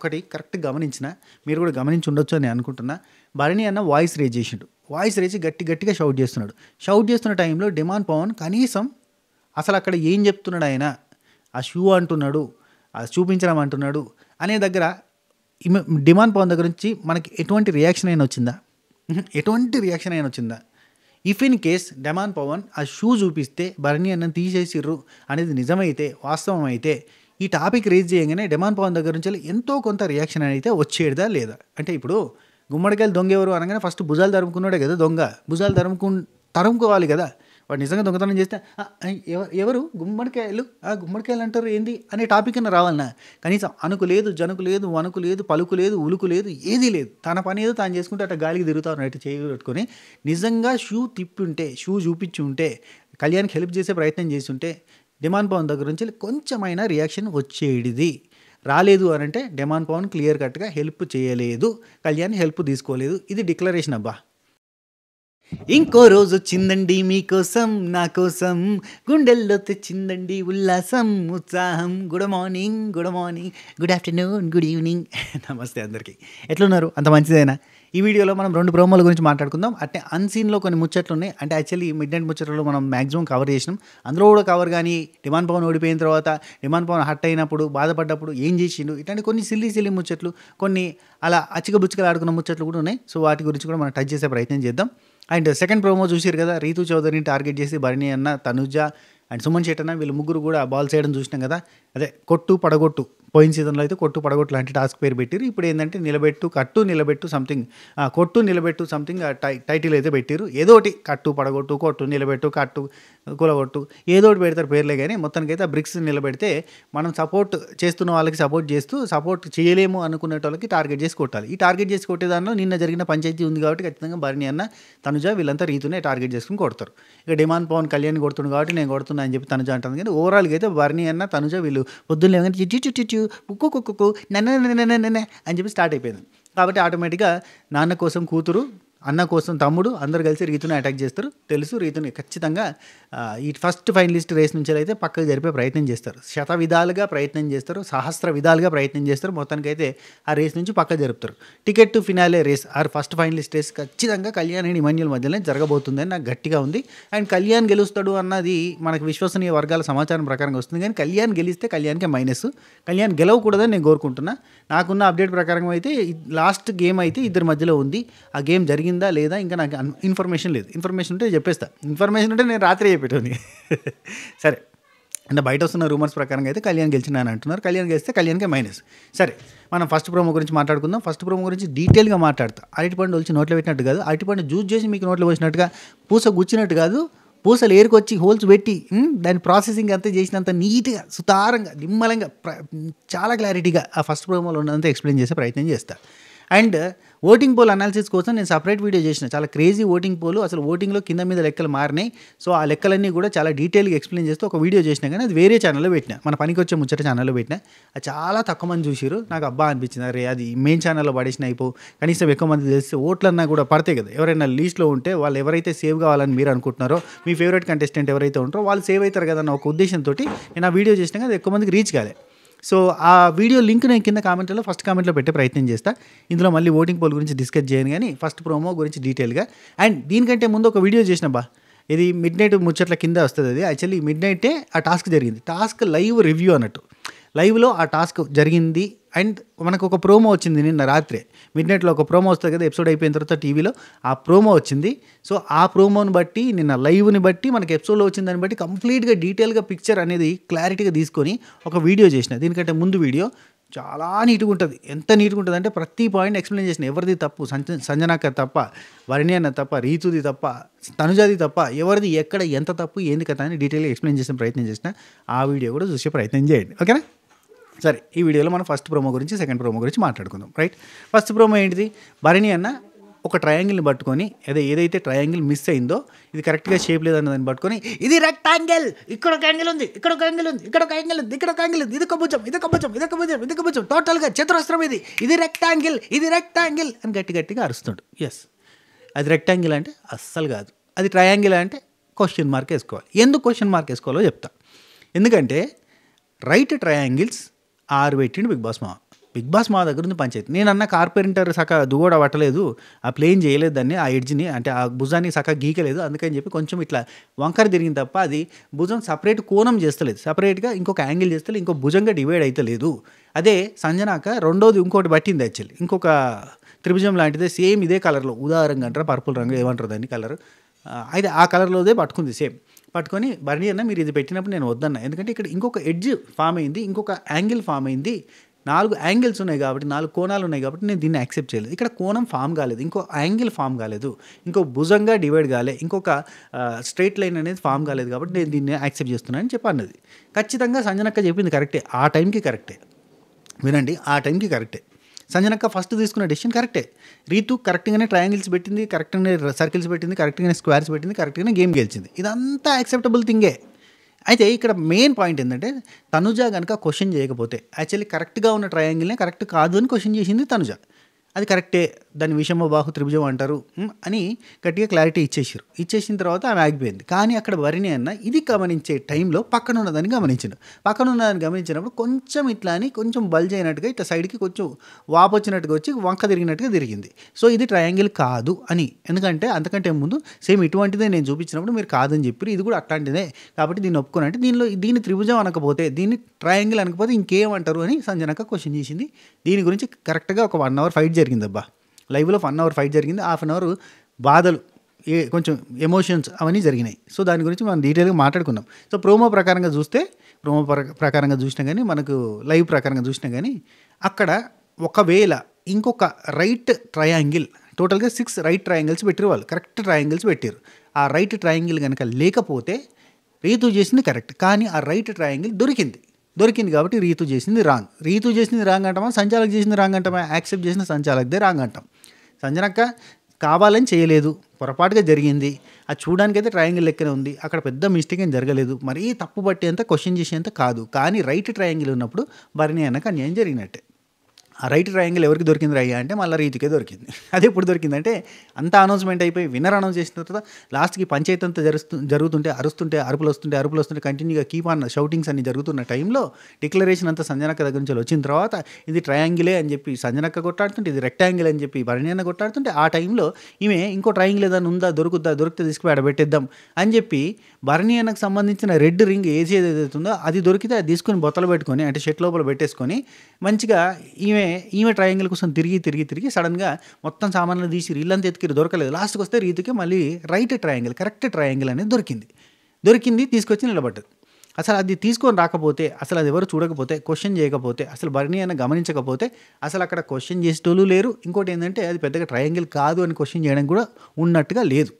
ఒకటి కరెక్ట్ గమనించిన, మీరు కూడా గమనించి ఉండొచ్చు అని అనుకుంటున్నా. భరణి అన్న వాయిస్ రేజ్ చేసిండు. వాయిస్ రేజ్ గట్టిగా షౌట్ చేస్తున్నాడు. షౌట్ చేస్తున్న టైంలో డిమాండ్ పవన్ కనీసం అసలు అక్కడ ఏం చెప్తున్నాడు ఆయన, ఆ షూ అంటున్నాడు, అది చూపించడం అంటున్నాడు అనే దగ్గర డిమాండ్ పవన్ దగ్గర నుంచి మనకి ఎటువంటి రియాక్షన్ అయినా వచ్చిందా? ఎటువంటి రియాక్షన్ అయినా వచ్చిందా? If in case demand Pawan ఆ షూ చూపిస్తే భరణి అన్నని తీసేసిర్రు అనేది నిజమైతే, వాస్తవం అయితే, ఈ టాపిక్ రేజ్ చేయగానే డిమాండ్ పవన్ దగ్గర నుంచి ఎంతో కొంత రియాక్షన్ అయితే వచ్చేదా లేదా? అంటే ఇప్పుడు గుమ్మడికాయలు దొంగ ఎవరు అనగానే ఫస్ట్ భుజాలు తరుముకున్నాడే కదా దొంగ. భుజాలు తరుముకోవాలి కదా. వాడు నిజంగా దొంగతనం చేస్తే ఎవరు గుమ్మడికాయలు అంటారు ఏంది అనే టాపిక్ అన్న రావాలన్నా. కనీసం అనుకు లేదు, జనుకు లేదు, వణుకు లేదు, పలుకు లేదు, ఉలుకు లేదు, ఏదీ లేదు. తన పని ఏదో తాను చేసుకుంటే అట్లా గాలికి తిరుగుతా ఉన్నట్టు చేయబెట్టుకొని నిజంగా షూ తిప్పి ఉంటే, షూ చూపించి ఉంటే, కళ్యాణ్కి హెల్ప్ చేసే ప్రయత్నం చేసి ఉంటే డిమాండ్ పవన్ దగ్గర నుంచి కొంచెమైనా రియాక్షన్ వచ్చేటిది. రాలేదు అని అంటే డిమాండ్ పవన్ క్లియర్ కట్గా హెల్ప్ చేయలేదు, కళ్యాణ్ హెల్ప్ తీసుకోలేదు. ఇది డిక్లరేషన్ అబ్బా. ఇంకో రోజు వచ్చిందండి మీకోసం, నా కోసం, గుండెల్లో తెచ్చిందండి ఉల్లాసం, ఉత్సాహం. Good morning, good afternoon, good evening, నమస్తే అందరికీ. ఎట్లున్నారు? అంత మంచిదేనా? ఈ వీడియోలో మనం 2 ప్రోమోల గురించి మాట్లాడుకుందాం. అంటే అన్సీన్లో కొన్ని ముచ్చట్లు ఉన్నాయి. అంటే యాక్చువల్లీ మిడ్ నైట్ ముచ్చట్లలో మనం మ్యాక్సిమం కవర్ చేసినాం. అందులో కూడా కవర్ కానీ డిమాండ్ పవన్ ఓడిపోయిన తర్వాత, డిమాండ్ పవన్ హట్ అయినప్పుడు, బాధపడ్డప్పుడు ఏం చేసిండు, ఇట్లాంటి కొన్ని సిల్లీ ముచ్చట్లు, కొన్ని అలా అచ్చికబుచ్చికలు ఆడుకున్న ముచ్చట్లు కూడా ఉన్నాయి. సో వాటి గురించి కూడా మనం టచ్ చేసే ప్రయత్నం చేద్దాం. అండ్ సెకండ్ ప్రోమో చూసారు కదా, రీతు చౌదరిని టార్గెట్ చేసి భరణి అన్న, తనుజ అండ్ సుమన్ శెట్టి అన్న వీళ్ళు ముగ్గురు కూడా బాల్ చేయడం చూసినాం కదా. అదే కొట్టు పడగొట్టు, పోయిన సీజన్లో అయితే కొట్టు పడగొట్టు లాంటి టాస్క్ పేరు పెట్టారు. ఇప్పుడు ఏంటంటే నిలబెట్టు సంథింగ్, కొట్టు నిలబెట్టు సంథింగ్ టైటిల్ అయితే పెట్టారు. ఏదో ఒకటి కట్టు పడగొట్టు, కొట్టు నిలబెట్టు, కట్టు కూలగొట్టు, ఏదో ఒకటి పెడతారు పేర్లే. కానీ మొత్తానికైతే ఆ బ్రిక్స్ నిలబెడితే మనం సపోర్ట్ చేస్తున్న వాళ్ళకి సపోర్ట్ చేస్తూ, సపోర్ట్ చేయలేము అనుకునే వాళ్ళకి టార్గెట్ చేసి కొట్టాలి. ఈ టార్గెట్ చేసి కొట్టేదానిలో నిన్న జరిగిన పంచాయతీ ఉంది కాబట్టి ఖచ్చితంగా భరణి అన్న, తనుజ వీళ్ళంతా రీతునే టార్గెట్ చేసుకుని కొడతారు. ఇక డిమాండ్ పవన్ కళ్యాణ్ కొడుతుంది కాబట్టి నేను కొడుతున్నా అని చెప్పి తనుజ అంటుంది. కానీ ఓవరాల్గా అయితే భరణి అన్న, తనుజ వీళ్ళు పొద్దున్న లేవగానే చిచ్చు కుక్కు నన్న అని చెప్పి స్టార్ట్ అయిపోయింది. కాబట్టి ఆటోమేటిక్గా నాన్న కోసం కూతురు, అన్న కోసం తమ్ముడు అందరు కలిసి రీతుని అటాక్ చేస్తారు. తెలుసు రీతుని ఖచ్చితంగా ఈ ఫస్ట్ ఫైనలిస్ట్ రేస్ నుంచి అయితే పక్కకు జరిపే ప్రయత్నం చేస్తారు. విధాలుగా ప్రయత్నం చేస్తారు, సహస్ర విధాలుగా ప్రయత్నం చేస్తారు. మొత్తానికైతే ఆ రేస్ నుంచి పక్క జరుపుతారు. Ticket to finale race or first finalist race ఖచ్చితంగా కళ్యాణ్ అండ్ ఇమాన్యుల్ మధ్యలోనే జరగబోతుందని నాకు గట్టిగా ఉంది. అండ్ కళ్యాణ్ గెలుస్తాడు అన్నది మనకు విశ్వసనీయ వర్గాల సమాచారం ప్రకారంగా వస్తుంది. కానీ కళ్యాణ్ గెలిస్తే కళ్యాణ్కే మైనస్. కళ్యాణ్ గెలవకూడదని నేను కోరుకుంటున్నా. నాకున్న అప్డేట్ ప్రకారం అయితే లాస్ట్ గేమ్ అయితే ఇద్దరి మధ్యలో ఉంది. ఆ గేమ్ జరిగిందా లేదా ఇంకా నాకు ఇన్ఫర్మేషన్ లేదు. ఇన్ఫర్మేషన్ ఉంటే చెప్పేస్తా. ఇన్ఫర్మేషన్ ఉంటే నేను రాత్రి చెప్పేటోని. సరే, అంటే బయట వస్తున్న రూమర్స్ ప్రకారంగా అయితే కళ్యాణ్ గెలిచిన అని అంటున్నారు. కళ్యాణ్ గెలిస్తే కళ్యాణ్కే మైనస్. సరే, మనం ఫస్ట్ ప్రోమో గురించి మాట్లాడుకుందాం. ఫస్ట్ ప్రోమో గురించి డీటెయిల్గా మాట్లాడతా. అరటిపండు వచ్చి నోట్లో పెట్టినట్టు కాదు, అరటిపండు జ్యూస్ చేసి మీకు నోట్లో పోసినట్టుగా, పూస గుచ్చినట్టు కాదు, పూసలు ఏరుకొచ్చి హోల్స్ పెట్టి దాని ప్రాసెసింగ్ అంతా చేసినంత నీట్గా, సుతారంగా, నిమ్మలంగా, చాలా క్లారిటీగా ఆ ఫస్ట్ ప్రోమోలో ఉన్నంత ఎక్స్ప్లెయిన్ చేసే ప్రయత్నం చేస్తా. అండ్ ఓటింగ్ పోల్ అనాలిసిస్ కోసం నేను సపరేట్ వీడియో చేసిన. చాలా క్రేజీ ఓటింగ్ పోలు, అసలు ఓటింగ్లో కింద మీద లెక్కలు మారినాయి. సో ఆ లెక్కలన్నీ కూడా చాలా డీటెయిల్గా ఎక్స్ప్లెయిన్ చేస్తూ ఒక వీడియో చేసినా. కానీ అది వేరే ఛానల్లో పెట్టినా, మన పనికి వచ్చే ముచ్చట ఛానల్లో పెట్టినా. అది చాలా తక్కువ మంది చూసిరు. నాకు అబ్బా అనిపించింది, అరే అది మెయిన్ ఛానల్లో పడేసిన అయిపో, కనీసం ఎక్కువ మంది తెలిస్తే ఓట్లన్నా కూడా పడతాయి కదా. ఎవరైనా లీస్ట్లో ఉంటే వాళ్ళు ఎవరైతే సేవ్ కావాలని మీరు అనుకుంటున్నారో, మీ ఫేవరెట్ కంటెస్టెంట్ ఎవరైతే ఉంటారో వాళ్ళు సేవ్ అవుతారు కదా అన్న ఒక ఉద్దేశంతో నేను ఆ వీడియో చేసినా. అది ఎక్కువ మందికి రీచ్ కాలే. సో ఆ వీడియో లింక్ నేను కింద కామెంట్లో ఫస్ట్ కామెంట్లో పెట్టే ప్రయత్నం చేస్తా. ఇందులో మళ్ళీ ఓటింగ్ పోల్ గురించి డిస్కస్ చేయను, కానీ ఫస్ట్ ప్రోమో గురించి డీటెయిల్గా. అండ్ దీనికంటే ముందు ఒక వీడియో చేసిన బా, ఇది మిడ్ నైట్ ముచ్చట్ల కింద వస్తుంది. అది యాక్చువల్లీ మిడ్ నైటే ఆ టాస్క్ జరిగింది. టాస్క్ లైవ్ రివ్యూ అన్నట్టు, లైవ్లో ఆ టాస్క్ జరిగింది. అండ్ మనకు ఒక ప్రోమో వచ్చింది నిన్న రాత్రే. మిడ్ నైట్లో ఒక ప్రోమో వస్తుంది కదా, ఎపిసోడ్ అయిపోయిన తర్వాత టీవీలో ఆ ప్రోమో వచ్చింది. సో ఆ ప్రోమోని బట్టి, నిన్న లైవ్ని బట్టి, మనకి ఎపిసోడ్లో వచ్చిన దాన్ని బట్టి కంప్లీట్గా డీటెయిల్గా పిక్చర్ అనేది క్లారిటీగా తీసుకొని ఒక వీడియో చేసిన. దీనికంటే ముందు వీడియో చాలా నీట్గా ఉంటుంది. ఎంత నీట్గా ఉంటుంది అంటే ప్రతి పాయింట్ ఎక్స్ప్లెయిన్ చేసిన. ఎవరిది తప్పు, సంజనాక తప్ప, వరణి అన్న తప్ప, రీతుది తప్ప, తనుజాది తప్ప, ఎవరిది ఎక్కడ ఎంత తప్పు ఏంది కదా అని డీటెయిల్గా ఎక్స్ప్లెయిన్ చేసిన ప్రయత్నం చేసిన. ఆ వీడియో కూడా చూసే ప్రయత్నం చేయండి, ఓకేనా? సరే, ఈ వీడియోలో మనం ఫస్ట్ ప్రోమో గురించి, సెకండ్ ప్రోమో గురించి మాట్లాడుకుందాం, రైట్? ఫస్ట్ ప్రోమో ఏంటిది? భరణి అన్న ఒక ట్రయాంగిల్ని పట్టుకొని, ఏదైతే ట్రయాంగిల్ మిస్ అయిందో, ఇది కరెక్ట్గా షేప్ లేదన్న దాన్ని పట్టుకొని, ఇది రెక్టాంగిల్, ఇక్కడ ఒక యాంగిల్ ఉంది, ఇక్కడ ఒక యాంగిల్ ఉంది, ఇక్కడ ఒక యాంగిల్ ఉంది, ఇక్కడ ఒక యాంగిల్ ఉంది, ఇది కబుజం, ఇది కబుజం, ఇది కబుజం, ఇది కబుజం, టోటల్గా చతురస్రం ఇది రెక్టాంగిల్, ఇది రెక్టాంగిల్ అని గట్టిగా అరుస్తాడు. ఎస్, అది రెక్టాంగిల్ అంటే అస్సలు కాదు, అది ట్రయాంగిల్ అంటే క్వశ్చన్ మార్క్ వేసుకోవాలి. ఎందుకు క్వశ్చన్ మార్క్ వేసుకోవాలో చెప్తా. ఎందుకంటే రైట్ ట్రయాంగిల్స్ 6 పెట్టిండు బిగ్ బాస్ మామ. బిగ్ బాస్ మా దగ్గర ఉంది పంచాయతీ. నేనన్నా కార్పెంటర్ దువ్వడ పట్టలేదు, ఆ ప్లేన్ చేయలేదు దాన్ని, ఆ ఎడ్జ్‌ని అంటే ఆ భుజాన్ని గీకలేదు. అందుకని చెప్పి కొంచెం ఇట్లా వంకర తిరిగింది తప్ప అది భుజం సెపరేట్ కోణం చేస్తలేదు. సెపరేట్‌గా ఇంకొక యాంగిల్ చేస్తలేదు. ఇంకో భుజంగా డివైడ్ అయితలేదు. అదే సంజనాక రెండోది ఇంకోటి పట్టింది యాక్చువల్లీ. ఇంకొక త్రిభుజం లాంటిదే సేమ్ ఇదే కలర్‌లో ఊదా రంగు అంటారా, పర్పుల్ రంగు ఏమంటారు దాన్ని కలర్. అయితే ఆ కలర్‌లోదే పట్టుకుంది సేమ్. పట్టుకొని భరణి అన్న మీరు ఇది పెట్టినప్పుడు నేను వద్దన్నా. ఎందుకంటే ఇక్కడ ఇంకొక ఎడ్జ్ ఫామ్ అయింది, ఇంకొక యాంగిల్ ఫామ్ అయింది. 4 యాంగిల్స్ ఉన్నాయి కాబట్టి, 4 కోణాలు ఉన్నాయి కాబట్టి నేను దీన్ని యాక్సెప్ట్ చేయలేదు. ఇక్కడ కోణం ఫామ్ కాలేదు, ఇంకో యాంగిల్ ఫామ్ కాలేదు, ఇంకో భుజంగా డివైడ్ కాలే, ఇంకొక స్ట్రైట్ లైన్ అనేది ఫామ్ కాలేదు కాబట్టి నేను దీన్ని యాక్సెప్ట్ చేస్తున్నానని చెప్పి అన్నది. ఖచ్చితంగా సంజనక్క చెప్పింది కరెక్టే, ఆ టైంకి కరెక్టే. వినండి, ఆ టైంకి కరెక్టే. సంజనక్క ఫస్ట్ తీసుకున్న డెసిషన్ కరెక్టే. రీతు కరెక్ట్గానే ట్రయాంగిల్స్ పెట్టింది, కరెక్ట్గానే సర్కిల్స్ పెట్టింది, కరెక్ట్గానే స్క్వేర్స్ పెట్టింది, కరెక్ట్గానే గేమ్ గెలిచింది. ఇదంతా యాక్సెప్టబుల్ థింగే. అయితే ఇక్కడ మెయిన్ పాయింట్ ఏంటంటే తనుజ కనుక క్వశ్చన్ చేయకపోతే, యాక్చువల్లీ కరెక్ట్గా ఉన్న ట్రయాంగిల్నే కరెక్ట్ కాదు అని క్వశ్చన్ చేసింది తనుజ. అది కరెక్టే, దాన్ని విషమ బాహు త్రిభుజం అంటారు అని గట్టిగా క్లారిటీ ఇచ్చేసిన తర్వాత ఆమె ఆగిపోయింది. కానీ అక్కడ భరణి అన్న ఇది గమనించే టైంలో పక్కన ఉన్నదాన్ని గమనించాడు. పక్కన ఉన్నదాన్ని గమనించినప్పుడు కొంచెం ఇట్లా అని కొంచెం బల్జ్ అయినట్టుగా ఇట్లా సైడ్కి కొంచెం వాపు వచ్చినట్టుగా వచ్చి వంక తిరిగినట్టుగా తిరిగింది. సో ఇది ట్రయాంగిల్ కాదు అని. ఎందుకంటే అంతకంటే ముందు సేమ్ ఇటువంటిదే నేను చూపించినప్పుడు మీరు కాదని చెప్పారు, ఇది కూడా అట్లాంటిదే కాబట్టి దీన్ని ఒప్పుకొని, అంటే దీన్ని త్రిభుజం అనకపోతే, దీన్ని ట్రయాంగిల్ అనకపోతే ఇంకేమంటారు అని సంజనక్క క్వశ్చన్ చేసింది. దీని గురించి కరెక్ట్గా ఒక 1 అవర్ ఫైట్ జరిగిందబ్బా. లైవ్లో 1 అవర్ ఫైట్ జరిగింది. హాఫ్ అన్ అవర్ బాధలు, కొంచెం ఎమోషన్స్ అవన్నీ జరిగినాయి. సో దాని గురించి మనం డీటెయిల్గా మాట్లాడుకున్నాం. సో ప్రోమో ప్రకారంగా చూసినా కానీ, మనకు లైవ్ ప్రకారంగా చూసినా కానీ, అక్కడ ఒకవేళ ఇంకొక రైట్ ట్రయాంగిల్, టోటల్గా 6 రైట్ ట్రయాంగిల్స్ పెట్టారు వాళ్ళు, కరెక్ట్ ట్రయాంగిల్స్ పెట్టారు. ఆ రైట్ ట్రయాంగిల్ కనుక లేకపోతే రీతు చేసింది కరెక్ట్, కానీ ఆ రైట్ ట్రయాంగిల్ దొరికింది కాబట్టి రీతు చేసింది రాంగ్ అంటామా, సంచాలక్ చేసింది రాంగ్ అంటామా, యాక్సెప్ట్ చేసిన సంచాలక్దే రాంగ్ అంటాం. సంజనక్క కావాలని చేయలేదు, పొరపాటుగా జరిగింది. అది చూడడానికైతే ట్రయాంగిల్ లెక్కనే ఉంది, అక్కడ పెద్ద మిస్టేక్ ఏం జరగలేదు, మరీ తప్పు పట్టేంత క్వశ్చన్ చేసేంత కాదు. కానీ రైట్ ట్రయాంగిల్ ఉన్నప్పుడు భరణి అన్నకు అన్యాయం జరిగినట్టే. ఆ రైట్ ట్రయాంగిల్ ఎవరికి దొరికింది రయ్యా అంటే మళ్ళీ రీతికే దొరికింది. అది ఎప్పుడు దొరికిందంటే అంతా అనౌన్స్మెంట్ అయిపోయి విన్నర్ అనౌన్స్ చేసిన తర్వాత లాస్ట్కి పంచాయతీ అంతా జరుగుతుంటే అరుపులు వస్తుంటే కంటిన్యూగా కీప్ ఆన్ షౌటింగ్స్ అన్ని జరుగుతున్న టైంలో డిక్లరేషన్ అంతా సంజనక్క దగ్గర నుంచి వచ్చిన తర్వాత ఇది ట్రయాంగిలే అని చెప్పి సంజనక్క కొట్టాడుతుంటే, ఇది రెక్టాంగిల్ అని చెప్పి భరణి అన్న కొట్టాడుతుంటే, ఆ టైంలో ఈమె ఇంకో ట్రయాంగిల్ ఏదైనా ఉందా, దొరికితే తీసుకుపోయి ఆడబెట్టేద్దాం అని చెప్పి భరణి అన్నకు సంబంధించిన రెడ్ రింగ్ ఏదైతే ఉందో అది దొరికితే అది తీసుకొని బొత్తలు పెట్టుకొని, అంటే షర్ట్ లోపల పెట్టేసుకొని మంచిగా ఈమె ట్రయాంగిల్ కోసం తిరిగి సడన్గా మొత్తం సామాన్లు తీసి ఇల్లంతా ఎత్తుకిరి దొరకలేదు. లాస్ట్కి వస్తే రీతికి మళ్ళీ కరెక్ట్ ట్రయాంగిల్ అనేది దొరికింది తీసుకొచ్చి నిలబడ్డది. అసలు అది తీసుకొని రాకపోతే, అసలు అది ఎవరు చూడకపోతే, క్వశ్చన్ చేయకపోతే, అసలు భరణి అన్న గమనించకపోతే అసలు అక్కడ క్వశ్చన్ చేసేటోళ్ళు లేరు. ఇంకోటి ఏంటంటే అది పెద్దగా ట్రయాంగిల్ కాదు అని క్వశ్చన్ చేయడం కూడా ఉన్నట్టుగా లేదు.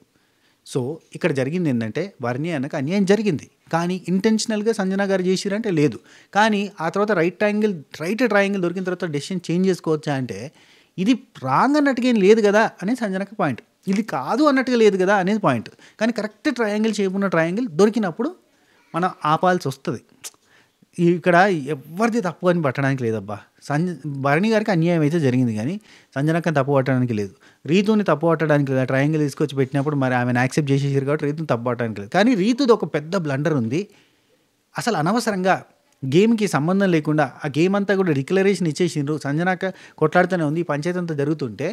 సో ఇక్కడ జరిగింది ఏంటంటే భరణి అన్నకు అన్యాయం జరిగింది, కానీ ఇంటెన్షనల్గా సంజన గారు చేసిరంటే లేదు. కానీ ఆ తర్వాత రైట్ ట్రయాంగిల్ దొరికిన తర్వాత డెసిషన్ చేంజ్ చేసుకోవచ్చా అంటే ఇది రాంగ్ అన్నట్టుగా ఏం లేదు కదా అనేది సంజనకు పాయింట్, ఇది కాదు అన్నట్టుగా లేదు కదా అనేది పాయింట్. కానీ కరెక్ట్ ట్రయాంగిల్ చేయకున్న ట్రయాంగిల్ దొరికినప్పుడు మనం ఆపాల్సి వస్తుంది. ఇక్కడ ఎవరిది తప్పు అని పట్టడానికి లేదబ్బా. భరణి గారికి అన్యాయం అయితే జరిగింది, కానీ సంజనక్కని తప్పు పట్టడానికి లేదు, రీతుని తప్పు పట్టడానికి లేదు. ట్రయాంగిల్ తీసుకొచ్చి పెట్టినప్పుడు మరి ఆమెను యాక్సెప్ట్ చేసేసారు కాబట్టి రీతుని తప్పు పట్టడానికి లేదు. కానీ రీతుది ఒక పెద్ద బ్లండర్ ఉంది. అసలు అనవసరంగా గేమ్కి సంబంధం లేకుండా ఆ గేమ్ అంతా కూడా డిక్లరేషన్ ఇచ్చేసిండ్రు. సంజనక్క కొట్లాడుతూనే ఉంది, పంచాయతీ అంతా జరుగుతుంటే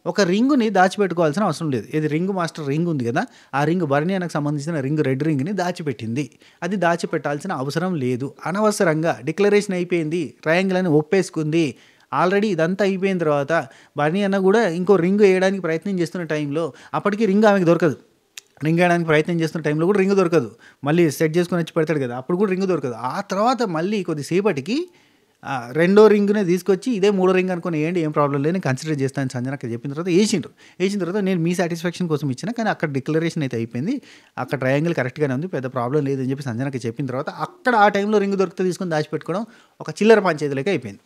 ఒక రింగుని దాచిపెట్టుకోవాల్సిన అవసరం లేదు. ఇది రింగ్ మాస్టర్ రింగ్ ఉంది కదా, ఆ రింగ్ భరణి అన్నకు సంబంధించిన రెడ్ రింగ్ని దాచిపెట్టింది. అది దాచిపెట్టాల్సిన అవసరం లేదు. అనవసరంగా డిక్లరేషన్ అయిపోయింది, ట్రయాంగిల్ అని ఒప్పేసుకుంది. ఆల్రెడీ ఇదంతా అయిపోయిన తర్వాత భరణి అన్న కూడా ఇంకో రింగ్ వేయడానికి ప్రయత్నం చేస్తున్న టైంలో అప్పటికి రింగ్ ఆమెకు దొరకదు. రింగ్ వేయడానికి ప్రయత్నం చేస్తున్న టైంలో కూడా రింగ్ దొరకదు. మళ్ళీ సెట్ చేసుకొని వచ్చి పెడతాడు కదా, అప్పుడు కూడా రింగ్ దొరకదు. ఆ తర్వాత మళ్ళీ కొద్దిసేపటికి రెండో రింగ్నే తీసుకొచ్చి ఇదే మూడో రింగ్ అనుకుని వేయండి, ఏం ప్రాబ్లం లేదు, నేను కన్సిడర్ చేస్తాను సంజనక్క చెప్పిన తర్వాత వేసిన తర్వాత నేను మీ సాటిస్ఫాక్షన్ కోసం ఇచ్చిన, కానీ అక్కడ డిక్లరేషన్ అయితే అయిపోయింది, అక్కడ ట్రయాంగిల్ కరెక్ట్గానే ఉంది, పెద్ద ప్రాబ్లం లేదని చెప్పి సంజనక్క చెప్పిన తర్వాత అక్కడ ఆ టైంలో రింగ్ దొరికితే తీసుకొని దాచిపెట్టుకోవడం ఒక చిల్లర పంచాయతీలకే అయిపోయింది.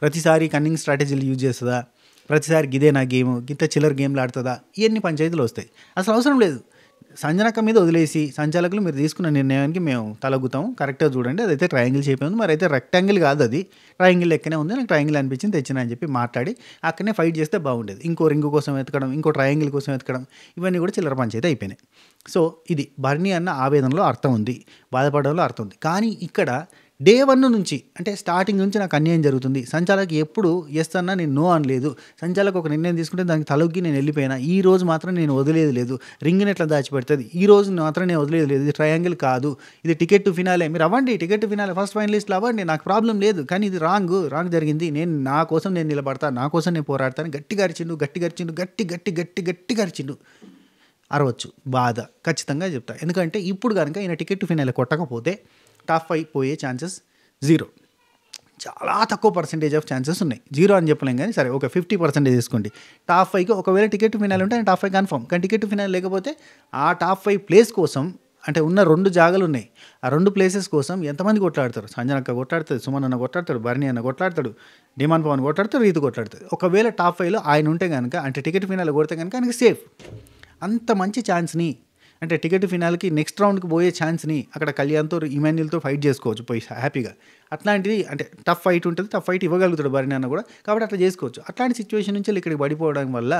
ప్రతిసారి కన్నింగ్ స్ట్రాటజీలు యూజ్ చేస్తుందా, ప్రతిసారి గిదే నా గేమ్, గింత చిల్లర గేమ్లు ఆడుతుందా, ఇవన్నీ పంచాయతీలు వస్తాయి. అసలు అవసరం లేదు. సంజనక్క మీద వదిలేసి సంచాలకులు మీరు తీసుకున్న నిర్ణయానికి మేము తలగుతాము, కరెక్ట్గా చూడండి, అదైతే ట్రయాంగిల్ షేప్ ఉంది, మరి అయితే రెక్టాంగిల్ కాదు, అది ట్రయాంగిల్ లెక్కనే ఉంది, నాకు ట్రయాంగిల్ అనిపించింది తెచ్చినా అని చెప్పి మాట్లాడి అక్కడనే ఫైట్ చేస్తే బాగుండేది. ఇంకో రింగు కోసం వెతకడం, ఇంకో ట్రయాంగిల్ కోసం వెతకడం, ఇవన్నీ కూడా చిల్లర పంచాయతీ అయిపోయినాయి. సో ఇది భరణి అన్న ఆవేదనలో అర్థం ఉంది, బాధపడడంలో అర్థం ఉంది. కానీ ఇక్కడ డే 1 నుంచి అంటే స్టార్టింగ్ నుంచి నాకు అన్యాయం జరుగుతుంది. సంచాలక్ ఎప్పుడు యెస్ అన్నా నేను నో అనలేదు. సంచాలక్ ఒక నిర్ణయం తీసుకుంటే దానికి తలొగ్గి నేను వెళ్ళిపోయినా. ఈ రోజు మాత్రం నేను వదిలేది లేదు. రింగ్‌ని ఎట్లా దాచిపెడతది. ఈ రోజు మాత్రం నేను వదిలేది లేదు. ఇది ట్రయాంగిల్ కాదు. ఇది టికెట్ టు ఫినాలే. మీరు అవ్వండి టికెట్ టు ఫినాలే ఫస్ట్ ఫైనలిస్ట్‌లు అవ్వండి. నాకు ప్రాబ్లమ్ లేదు. కానీ ఇది రాంగ్ జరిగింది. నా కోసం నేను నిలబడతా. నా కోసం నేను పోరాడతాను. గట్టిగా అరిచిండు. గట్టిగా అరిచిండు. అరవచ్చు. బాధ. ఖచ్చితంగా చెప్తా. ఎందుకంటే ఇప్పుడు గనుక ఈయన టికెట్ టు ఫినాలే కొట్టకపోతే టాప్ 5 పోయే ఛాన్సెస్ 0. చాలా తక్కువ పర్సెంటేజ్ ఆఫ్ ఛాన్సెస్ ఉన్నాయి. 0 అని చెప్పలేం కానీ సరే ఒక 50% తీసుకోండి. టాప్ 5కి ఒకవేళ టికెట్ టు ఫినాలే ఉంటే ఆయన టాప్ 5 కన్ఫర్మ్. కానీ టికెట్ టు ఫినాలే లేకపోతే ఆ టాప్ 5 ప్లేస్ కోసం అంటే ఉన్న 2 జాగాలు ఉన్నాయి. ఆ 2 ప్లేసెస్ కోసం ఎంతమంది కొట్లాడతారు? సంజనక్క కొట్లాడుతుంది, సుమన్ అన్న కొట్లాడతాడు, భరణి అన్న కొట్లాడతాడు, డిమాండ్ పవన్ కొట్లాడతాడు, రీతు కొట్లాడుతుంది. ఒకవేళ టాప్ 5లో ఆయన ఉంటే కనుక అంటే టికెట్ ఫినాలే కొడితే కనుక ఆయనకి సేఫ్. అంత మంచి ఛాన్స్ని అంటే టికెట్ ఫినాల్కి నెక్స్ట్ రౌండ్కి పోయే ఛాన్స్ని అక్కడ కళ్యాణ్తో ఇమాన్యుల్తో ఫైట్ చేసుకోవచ్చు పోయి హ్యాపీగా. అట్లాంటిది అంటే టఫ్ ఫైట్ ఉంటుంది. టఫ్ ఫైట్ ఇవ్వగలుగుతాడు భరణి అన్న కూడా. కాబట్టి అట్లా చేసుకోవచ్చు. అట్లాంటి సిచ్యువేషన్ నుంచి ఇక్కడికి పడిపోవడం వల్ల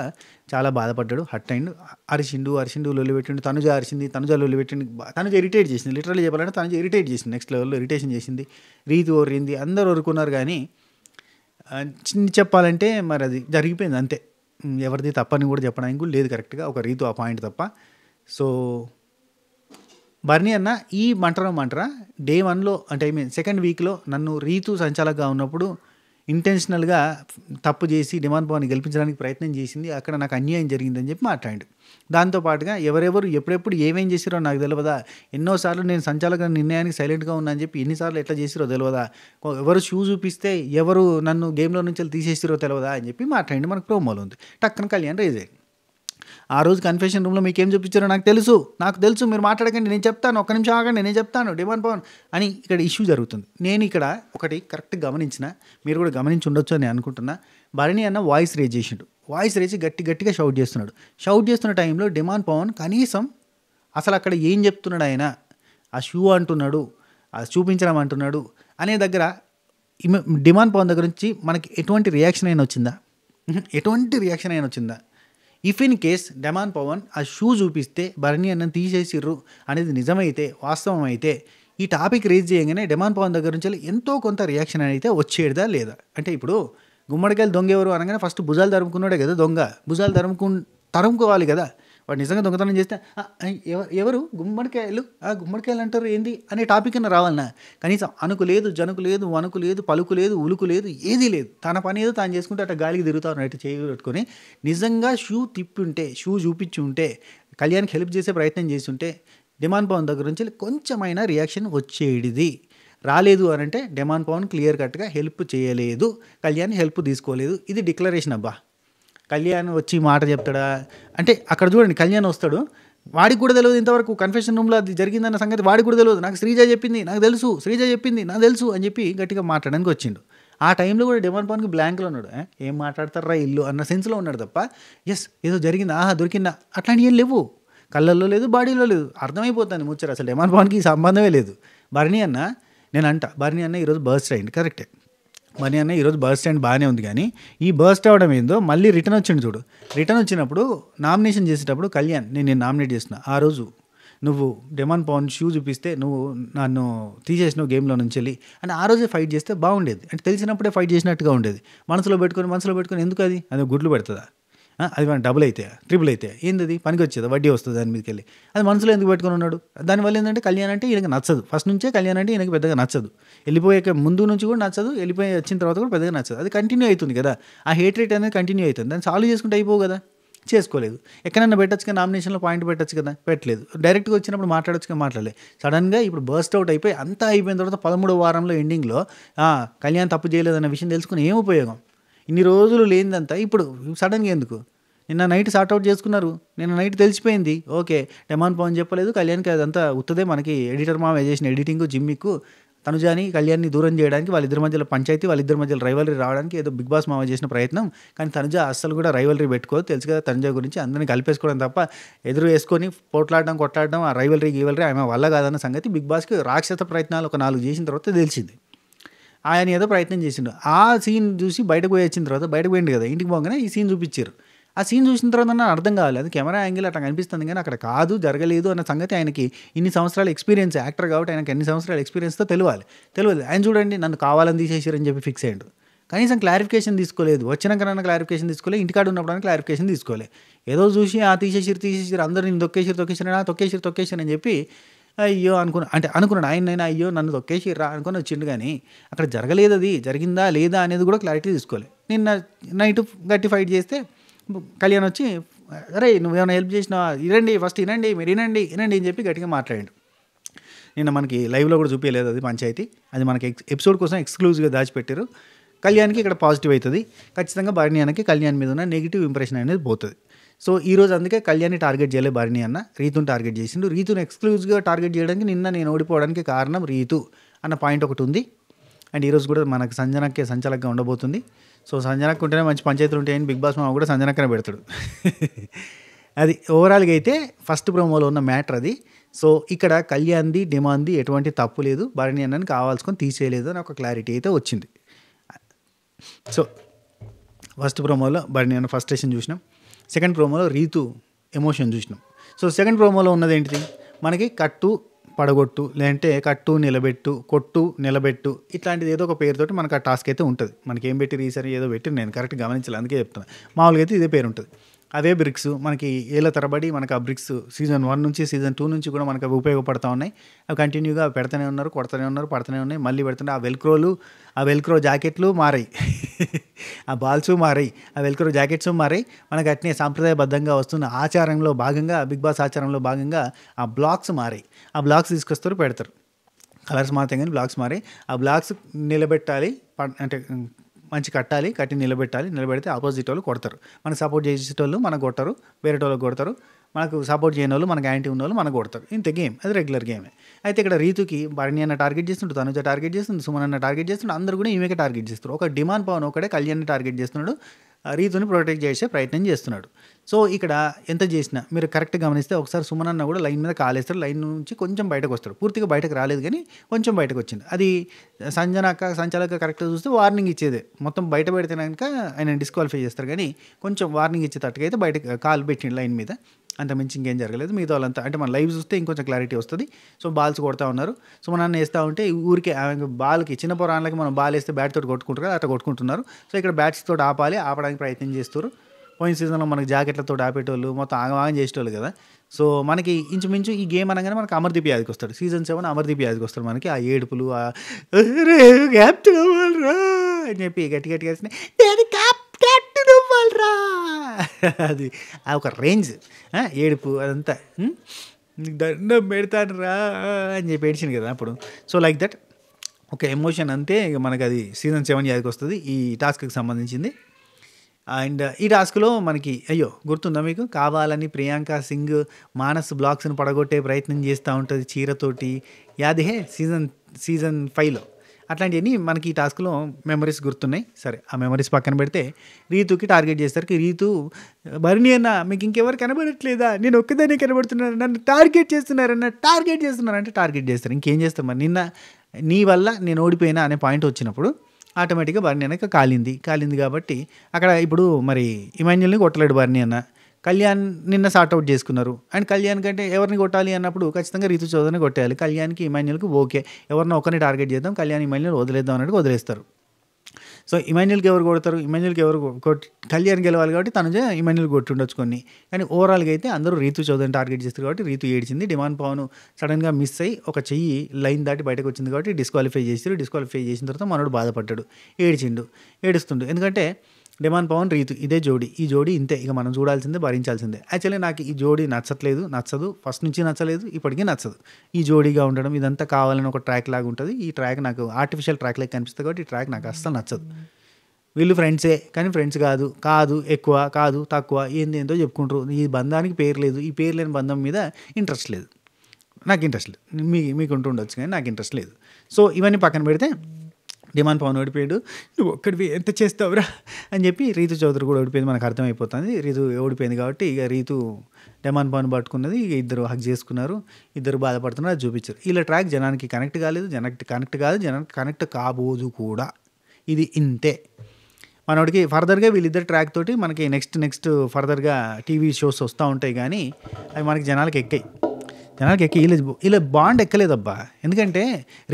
చాలా బాధపడ్డాడు. హర్ట్ అయిండు. అరిచిండు లొల్లి పెట్టిండు. తనుజ అరిచింది, తనుజ లొల్లి పెట్టిండు. తనుజ ఇరిటేట్ చేసింది. లిటరల్లీ చెప్పాలంటే తనుజ ఇరిటేట్ చేసింది. నెక్స్ట్ లెవెల్లో ఇరిటేషన్ చేసింది. రీతి ఓరింది. అందరూ ఊరుకున్నారు. కానీ చెప్పాలంటే మరి అది జరిగిపోయింది అంతే. ఎవరిది తప్పని కూడా చెప్పడానికి కూడా లేదు కరెక్ట్గా. ఒక రీతు ఆ పాయింట్ తప్ప. సో భరణి అన్న ఈ మంటరా డే 1లో అంటే ఐ మీన్ సెకండ్ వీక్లో నన్ను రీతు సంచాలకుగా ఉన్నప్పుడు ఇంటెన్షనల్గా తప్పు చేసి డిమాండ్ పవర్ని గెలిపించడానికి ప్రయత్నం చేసింది. అక్కడ నాకు అన్యాయం జరిగిందని చెప్పి మాట్లాడాడు. దాంతోపాటుగా ఎవరెవరు ఎప్పుడెప్పుడు ఏమేం చేసిరో నాకు తెలియదా. ఎన్నోసార్లు నేను సంచాలక నిర్ణయానికి సైలెంట్గా ఉన్నా అని చెప్పి ఎన్నిసార్లు ఎట్లా చేసిరో తెలియదా. ఎవరు షూ చూపిస్తే ఎవరు నన్ను గేమ్లో నుంచి తీసేసిరో తెలియదా అని చెప్పి మాట్లాడి మనకు ప్రోమోలో ఉంది. టక్కన కళ్యాణ్ రేజ్ అయ్యింది. ఆ రోజు కన్ఫెషన్ రూమ్లో మీకు ఏం చూపించారో నాకు తెలుసు మీరు మాట్లాడకండి, నేను చెప్తాను, ఒక్క నిమిషం ఆగండి, నేను చెప్తాను డిమాండ్ పవన్ అని ఇక్కడ ఇష్యూ జరుగుతుంది. నేను ఇక్కడ ఒకటి కరెక్ట్గా గమనించిన, మీరు కూడా గమనించి ఉండొచ్చు అని అనుకుంటున్నా. భరణి అన్న వాయిస్ రేజ్ చేసిండు. వాయిస్ రేజ్ గట్టిగా షౌట్ చేస్తున్నాడు. షౌట్ చేస్తున్న టైంలో డిమాండ్ పవన్ కనీసం అసలు అక్కడ ఏం చెప్తున్నాడు ఆయన, ఆ షూ అంటున్నాడు, ఆ చూపించడం అంటున్నాడు అనే దగ్గర డిమాండ్ పవన్ దగ్గర నుంచి మనకి ఎటువంటి రియాక్షన్ అయినా వచ్చిందా? If in case demand Pawan ఆ షూ చూపిస్తే భరణి అన్నం తీసేసిర్రు అనేది నిజమైతే, వాస్తవం అయితే, ఈ టాపిక్ రేజ్ చేయగానే డిమాండ్ పవన్ దగ్గర నుంచి ఎంతో కొంత రియాక్షన్ అయితే వచ్చేదా లేదా? అంటే ఇప్పుడు గుమ్మడికాయలు దొంగ ఎవరు అనగానే ఫస్ట్ భుజాలు తరుముకున్నాడే కదా దొంగ. భుజాలు తరుముకోవాలి కదా. వాడు నిజంగా దొంగతనం చేస్తే ఎవరు గుమ్మడికాయలు అంటారు ఏంది అనే టాపిక్ అన్న రావాలన్నా. కనీసం అణుకు లేదు, జనుకు లేదు, వణుకు లేదు, పలుకు లేదు, ఉలుకు లేదు, ఏదీ లేదు. తన పని ఏదో తాను చేసుకుంటే అట్లా గాలికి తిరుగుతా ఉన్నట్టు చేయి పెట్టుకొని నిజంగా షూ తిప్పి ఉంటే, షూ చూపించి ఉంటే, కళ్యాణ్కి హెల్ప్ చేసే ప్రయత్నం చేసి ఉంటే డిమాండ్ పవన్ దగ్గర నుంచి కొంచెమైనా రియాక్షన్ వచ్చేది. రాలేదు అని అంటే డిమాండ్ పవన్ క్లియర్ కట్గా హెల్ప్ చేయలేదు, కళ్యాణ్ హెల్ప్ తీసుకోలేదు. ఇది డిక్లరేషన్. అబ్బా కళ్యాణ్ వచ్చి మాట చెప్తాడా అంటే అక్కడ చూడండి, కళ్యాణ్ వస్తాడు, వాడికి కూడా తెలియదు ఇంతవరకు కన్ఫెషన్ రూమ్లో అది జరిగిందన్న సంగతి వాడికి కూడా తెలియదు. నాకు శ్రీజ చెప్పింది నాకు తెలుసు అని చెప్పి గట్టిగా మాట్లాడడానికి వచ్చిండు. ఆ టైంలో కూడా డిమాండ్ పవన్కి బ్లాంక్లో ఉన్నాడు. ఏం మాట్లాడతారా ఇల్లు అన్న సెన్స్లో ఉన్నాడు తప్ప ఏదో జరిగిందా, దొరికిందా, అట్లాంటివి ఏం లేవు. కళ్ళల్లో లేదు, బాడీలో లేదు. అర్థమైపోతుంది ముచ్చట. అసలు డిమాండ్ పవన్కి సంబంధమే లేదు. భరణి అన్న ఈరోజు బర్స్ట్ అయింది. కరెక్టే, భరణి అన్న ఈరోజు బర్స్ట్ అయింది, బాగానే ఉంది. కానీ ఈ బర్స్ట్ అవ్వడం ఏందో మళ్ళీ రిటర్న్ వచ్చిండు చూడు. రిటర్న్ వచ్చినప్పుడు నామినేషన్ చేసేటప్పుడు కళ్యాణ్ నేను నామినేట్ చేసిన ఆ రోజు నువ్వు డిమాండ్ పవన్ షూ చూపిస్తే నువ్వు నన్ను తీసేసినావు గేమ్లో నుంచి వెళ్ళి అని ఆ రోజే ఫైట్ చేస్తే బాగుండేది. అంటే తెలిసినప్పుడే ఫైట్ చేసినట్టుగా ఉండేది. మనసులో పెట్టుకొని ఎందుకు అది గుడ్లు పెడుతుందా? అది మన డబుల్ అయితే ట్రిపుల్ అయితే ఏంది పనికి వచ్చేదా, వడ్డీ వస్తుంది దాని మీదకి వెళ్ళి. అది మనసులో ఎందుకు పెట్టుకుని ఉన్నాడు? దానివల్ల ఏంటంటే కళ్యాణ్ అంటే ఈయనకి నచ్చదు. ఫస్ట్ నుంచే కళ్యాణ్ అంటే ఈయనకి పెద్దగా నచ్చదు. వెళ్ళిపోయాక ముందు నుంచి కూడా నచ్చదు, వెళ్ళిపోయి వచ్చిన తర్వాత కూడా పెద్దగా నచ్చదు. అది కంటిన్యూ అవుతుంది కదా. ఆ హేట్ రేట్ అనేది కంటిన్యూ అవుతుంది. దాన్ని సాల్వ్ చేసుకుంటే అయిపోవు కదా. చేసుకోలేదు. ఎక్కడన్నా పెట్టచ్చు కదా, నామినేషన్లో పాయింట్ పెట్టచ్చు కదా, పెట్టలేదు. డైరెక్ట్గా వచ్చినప్పుడు మాట్లాడచ్చు, మాట్లాడలేదు. సడన్గా ఇప్పుడు బర్స్ట్ అవుట్ అయిపోయి అంతా అయిపోయిన తర్వాత 13వ వారంలో ఎండింగ్లో కళ్యాణ్ తప్పు చేయలేదన్న విషయం తెలుసుకుని ఏం ఉపయోగం? ఇన్ని రోజులు లేనిదంతా ఇప్పుడు సడన్గా ఎందుకు? నిన్న నైట్ సార్ట్అవుట్ చేసుకున్నారు, నిన్న నైట్ తెలిసిపోయింది. ఓకే, డిమాండ్ పవన్ చెప్పలేదు, కళ్యాణ్కి అదంతా ఉత్తదే, మనకి ఎడిటర్ మామ చేసిన ఎడిటింగ్ జిమ్మిక్కు తనుజాని కళ్యాణ్ని దూరం చేయడానికి, వాళ్ళిద్దరి మధ్యలో పంచాయతీ, వాళ్ళిద్దరి మధ్యలో రైవలరీ రావడానికి ఏదో బిగ్ బాస్ మామ చేసిన ప్రయత్నం. కానీ తనుజ అస్సలు కూడా రైవలరీ పెట్టుకోదు. తెలుసు కదా తనుజ గురించి, అందరినీ కలిపేసుకోవడం తప్ప ఎదురు వేసుకొని కొట్లాడడం ఆ రైవలరీ ఆమె వల్ల కాదన్న సంగతి బిగ్ బాస్కి రాక్షస ప్రయత్నాలు ఒక 4 చేసిన తర్వాత తెలిసింది. ఆయన ఏదో ప్రయత్నం చేసిండు. ఆ సీన్ చూసి బయటకు పోయి వచ్చిన తర్వాత బయటకు పోయింది కదా, ఇంటికి పోగానే ఈ సీన్ చూపించారు. ఆ సీన్ చూసిన తర్వాత నాకు అర్థం కావాలి, అది కెమెరా యాంగిల్ అట్లా కనిపిస్తుంది కానీ అక్కడ కాదు, జరగలేదు అన్న సంగతి ఆయనకి ఇన్ని సంవత్సరాల ఎక్స్పీరియన్స్, యాక్టర్ కాబట్టి ఆయనకి ఎన్ని సంవత్సరాల ఎక్స్పీరియన్స్తో తెలియదు. ఆయన చూడండి నన్ను కావాలని తీసేసారని చెప్పి ఫిక్స్ అయ్యాడు. కనీసం క్లారిఫికేషన్ తీసుకోలేదు, వచ్చినాకన్నా క్లారిఫికేషన్ తీసుకోలేదు, ఇంటికాడ ఉన్నప్పుడు క్లారిఫికేషన్ తీసుకోలేదు. ఏదో చూసి తీసేసిరు అందరూ నేను తొక్కేసిరు అని చెప్పి అయ్యో అనుకున్నాడు ఆయన. అయ్యో నన్ను తొక్కేసిర్రా అనుకుని వచ్చిండు, కానీ అక్కడ జరగలేదు, అది జరిగిందా లేదా అనేది కూడా క్లారిటీ తీసుకోలేదు. నిన్న నైట్ గట్టి ఫైట్ చేస్తే కళ్యాణ్ వచ్చి అరే నువ్వేమైనా హెల్ప్ చేసినావా, ఫస్ట్ వినండి మీరు వినండి అని చెప్పి గట్టిగా మాట్లాడాడు. నిన్న మనకి లైవ్లో కూడా చూపించలేదు అది పంచాయతీ, అది మనకి ఎపిసోడ్ కోసం ఎక్స్క్లూజివ్గా దాచిపెట్టారు. కళ్యాణ్కి ఇక్కడ పాజిటివ్ అవుతుంది, ఖచ్చితంగా భరణి అన్నకి కళ్యాణ్ మీద ఉన్న నెగిటివ్ ఇంప్రెషన్ అనేది పోతుంది. సో ఈరోజు అందుకే కళ్యాణ్ని టార్గెట్ చేయలేదు భరణి అన్న, రీతుని టార్గెట్ చేసిండు. రీతుని ఎక్స్క్లూజివ్గా టార్గెట్ చేయడానికి నిన్న నేను ఓడిపోవడానికి కారణం రీతు అన్న పాయింట్ ఒకటి ఉంది. అండ్ ఈరోజు కూడా మనకు సంజనక్కే సంచాలకంగా ఉండబోతుంది. సో సంజనక్ ఉంటేనే మంచి పంచాయతీలు ఉంటాయని బిగ్ బాస్ మామ కూడా సంజనక్కనే పెడతాడు. అది ఓవరాల్గా అయితే ఫస్ట్ ప్రోమోలో ఉన్న మ్యాటర్ అది. సో ఇక్కడ కళ్యాణ్ది డిమాండ్ది ఎటువంటి తప్పు లేదు, భరణి అన్నని కావాల్సుకొని తీసేయలేదు అని ఒక క్లారిటీ అయితే వచ్చింది. సో ఫస్ట్ ప్రోమోలో భరణి అన్న ఫస్ట్ స్టేషన్ చూసినాం, సెకండ్ ప్రోమోలో రీతు ఎమోషన్ చూసినాం. సో సెకండ్ ప్రోమోలో ఉన్నది ఏంటిది, మనకి కట్టు పడగొట్టు, లేదంటే కట్టు నిలబెట్టు, కొట్టు నిలబెట్టు, ఇట్లాంటిది ఏదో ఒక పేరుతోటి మనకు ఆ టాస్క్ అయితే ఉంటుంది. మనకి ఏం పెట్టి రీసెంట్ ఏదో పెట్టి నేను కరెక్ట్ గమనించాలి, అందుకే చెప్తున్నాను. మామూలుగా అయితే ఇదే పేరు ఉంటుంది. అవే బ్రిక్స్ మనకి ఏళ్ళ తరబడి మనకు ఆ బ్రిక్స్ సీజన్ 1 నుంచి సీజన్ 2 నుంచి కూడా మనకు అవి ఉపయోగపడుతూ ఉన్నాయి. అవి కంటిన్యూగా పెడుతూనే ఉన్నారు, కొడుతూనే ఉన్నారు, పడుతూనే ఉన్నాయి, మళ్ళీ పెడుతుంటే ఆ వెల్క్రో జాకెట్లు మారాయి, ఆ బాల్స్ మారాయి, ఆ వెల్క్రో జాకెట్స్ మారాయి. మనకు అట్నే సాంప్రదాయబద్ధంగా వస్తున్న ఆచారంలో భాగంగా, బిగ్ బాస్ ఆచారంలో భాగంగా ఆ బ్లాక్స్ మారాయి. ఆ బ్లాక్స్ తీసుకొస్తారు, పెడతారు. కలర్స్ మారుతాయి కానీ బ్లాక్స్ మారాయి. ఆ బ్లాక్స్ నిలబెట్టాలి, అంటే మంచి కట్టి నిలబెడితే ఆపోజిట్ వాళ్ళు కొడతారు. మనకు సపోర్ట్ చేసేటోళ్ళు మనకు కొడతారు, వేరే వాళ్ళకి కొడతారు, మనకు సపోర్ట్ చేయని వాళ్ళు, మనకు యాంటీ ఉన్న వాళ్ళు మనకు కొడతారు. ఇంత గేమ్, అది రెగ్యులర్ గేమే. అయితే ఇక్కడ రీతుకి భరణి అన్న టార్గెట్ చేస్తుంటాడు, తనుజ టార్గెట్ చేస్తుంది, సుమన్ అన్న టార్గెట్ చేస్తున్నాడు, అందరూ కూడా ఈమెకే టార్గెట్ చేస్తారు. ఒక డిమాండ్ పవన్ ఒకడే కళ్యాణ్ని టార్గెట్ చేస్తున్నాడు, రీతుని ప్రొటెక్ట్ చేసే ప్రయత్నం చేస్తున్నాడు. సో ఇక్కడ ఎంత చేసినా మీరు కరెక్ట్గా గమనిస్తే ఒకసారి సుమన్ అన్న కూడా లైన్ మీద కాలేస్తాడు, లైన్ నుంచి కొంచెం బయటకు వస్తాడు, పూర్తిగా బయటకు రాలేదు కానీ కొంచెం బయటకు వచ్చింది. అది సంచాలక కరెక్ట్గా చూస్తే వార్నింగ్ ఇచ్చేదే, మొత్తం బయట పెడితే కనుక ఆయన డిస్క్వాలిఫై చేస్తారు, కానీ కొంచెం వార్నింగ్ ఇచ్చేటట్టుగా అయితే బయటకు కాలు పెట్టిండు లైన్ మీద, అంత మించి ఇంకేం జరగలేదు. మిగతా వాళ్ళంతా అంటే మన లైవ్ చూస్తే ఇంకొంచెం క్లారిటీ వస్తుంది. సో బాల్స్ కొడతా ఉన్నారు, సుమన్ అన్న వేస్తూ ఉంటే ఊరికే బాల్కి చిన్న పొరాన్లకి మనం బాల్ వేస్తే బ్యాట్ తోటి కొట్టుకుంటారు కదా, అట్లా కొట్టుకుంటున్నారు. సో ఇక్కడ బ్యాట్స్ తోటి ఆపడానికి ప్రయత్నం చేస్తారు. పోయిన సీజన్లో మనకి జాకెట్లతో ఆపేటోళ్ళు, మొత్తం ఆగమాగం చేసేటోళ్ళు కదా. సో మనకి ఇంచుమించు ఈ గేమ్ అనగానే మనకి అమర్దీప్ యాదవ్కి వస్తాడు, సీజన్ 7 అమర్దీప్ యాదవ్కి వస్తాడు. మనకి ఆ ఏడుపులు క్యాప్టెన్ అవ్వాలరా అని చెప్పి గట్టిగా క్యాప్టెన్ అవ్వాలరా, అది ఒక రేంజ్ ఏడుపు, అదంతా దండం పెడతాను రా అని చెప్పి ఏడ్చింది కదా అప్పుడు. సో లైక్ దట్ ఒక ఎమోషన్ అంతే. ఇక మనకి అది సీజన్ 7 యాదవ్కి వస్తుంది ఈ టాస్క్కి సంబంధించింది. అండ్ ఈ టాస్క్లో మనకి గుర్తుందా మీకు, కావాలని ప్రియాంక సింగ్ మానస్ బ్లాక్స్ని పడగొట్టే ప్రయత్నం చేస్తూ ఉంటుంది చీరతోటి, యాదే సీజన్ 5లో. అట్లాంటివన్నీ మనకి ఈ టాస్క్లో మెమరీస్ గుర్తున్నాయి. సరే ఆ మెమరీస్ పక్కన పెడితే రీతుకి టార్గెట్ చేస్తారు. రీతు భరణి అన్న మీకు ఇంకెవరు కనబడట్లేదా, నేను ఒక్కదాన్ని కనబడుతున్నాను, నన్ను టార్గెట్ చేస్తున్నారంటే టార్గెట్ చేస్తారు. ఇంకేం చేస్తాం మరి, నిన్న నీ వల్ల నేను ఓడిపోయినా అనే పాయింట్ వచ్చినప్పుడు ఆటోమేటిక్గా భరణి అన్నకి కాలింది కాబట్టి అక్కడ ఇప్పుడు మరి ఇమాన్యుల్ని కొట్టలేడు భరణి అన్న. కళ్యాణ్ నిన్న సార్ట్అవుట్ చేసుకున్నారు. అండ్ కళ్యాణ్ కంటే ఎవరిని కొట్టాలి అన్నప్పుడు ఖచ్చితంగా రీతు చౌదరిని కొట్టేయాలి. కళ్యాణ్కి ఇమాన్యుల్కి ఓకే, ఎవరినో ఒకరిని టార్గెట్ చేద్దాం, కళ్యాణ్ ఇమాన్యుల్ వదిలేద్దాం అన్నట్టు వదిలేస్తారు. సో ఇమాన్యుల్కి ఎవరు కొడతారు, కళ్యాణ్ గెలవాలి కాబట్టి తను ఇమాన్యుల్ కొట్టుండొచ్చు కొన్ని, కానీ ఓవరాల్గా అయితే అందరూ రీతు చౌదరిని టార్గెట్ చేస్తారు కాబట్టి రీతు ఏడ్చింది. డిమాండ్ పవన్ సడన్గా మిస్ అయ్యి ఒక చెయ్యి లైన్ దాటి బయటకు వచ్చింది కాబట్టి డిస్క్వాలిఫై చేసిన తర్వాత మనోడు బాధపడ్డాడు, ఏడుస్తుండు. ఎందుకంటే డిమాండ్ పవన్ రీతు ఇదే జోడీ, ఈ జోడీ ఇంతే, ఇక మనం చూడాల్సిందే, భరించాల్సిందే. యాక్చువల్లీ నాకు ఈ జోడీ నచ్చదు, ఫస్ట్ నుంచి నచ్చలేదు, ఇప్పటికీ నచ్చదు. ఈ జోడీగా ఉండడం ఇదంతా కావాలని ఒక ట్రాక్ లాగా ఉంటుంది. ఈ ట్రాక్ నాకు ఆర్టిఫిషియల్ ట్రాక్ లాగా కనిపిస్తుంది కాబట్టి ఈ ట్రాక్ నాకు అస్సలు నచ్చదు. వీళ్ళు ఫ్రెండ్సే కానీ ఫ్రెండ్స్ కాదు ఎక్కువ కాదు తక్కువ ఏందో చెప్పుకుంటారు. ఈ బంధానికి పేరు లేదు, ఈ పేరు లేని బంధం మీద ఇంట్రెస్ట్ లేదు, నాకు ఇంట్రెస్ట్ లేదు. మీకు ఉంటుండొచ్చు కానీ నాకు ఇంట్రెస్ట్ లేదు. సో ఇవన్నీ పక్కన పెడితే డిమాండ్ పవన్ ఓడిపోయాడు, నువ్వు ఒక్కడివి ఎంత చేస్తావురా అని చెప్పి రీతు చౌదరి కూడా ఓడిపోయింది, మనకు అర్థమైపోతుంది. రీతు ఓడిపోయింది కాబట్టి ఇక రీతు డిమాండ్ పవన్ పట్టుకున్నది, ఇక ఇద్దరు హక్ చేసుకున్నారు, ఇద్దరు బాధపడుతున్నారు, అది చూపించారు. ఇలా ట్రాక్ జనానికి కనెక్ట్ కాలేదు, జనానికి కనెక్ట్ కాబోదు కూడా, ఇది ఇంతే. మనోడికి ఫర్దర్‌గా వీళ్ళిద్దరి ట్రాక్ తోటి మనకి నెక్స్ట్ ఫర్దర్‌గా టీవీ షోస్ వస్తా ఉంటాయి గానీ, అవి మనకి జనాలకెక్కాయి. ఈళ్ళ బాండ్ ఎక్కలేదబ్బా. ఎందుకంటే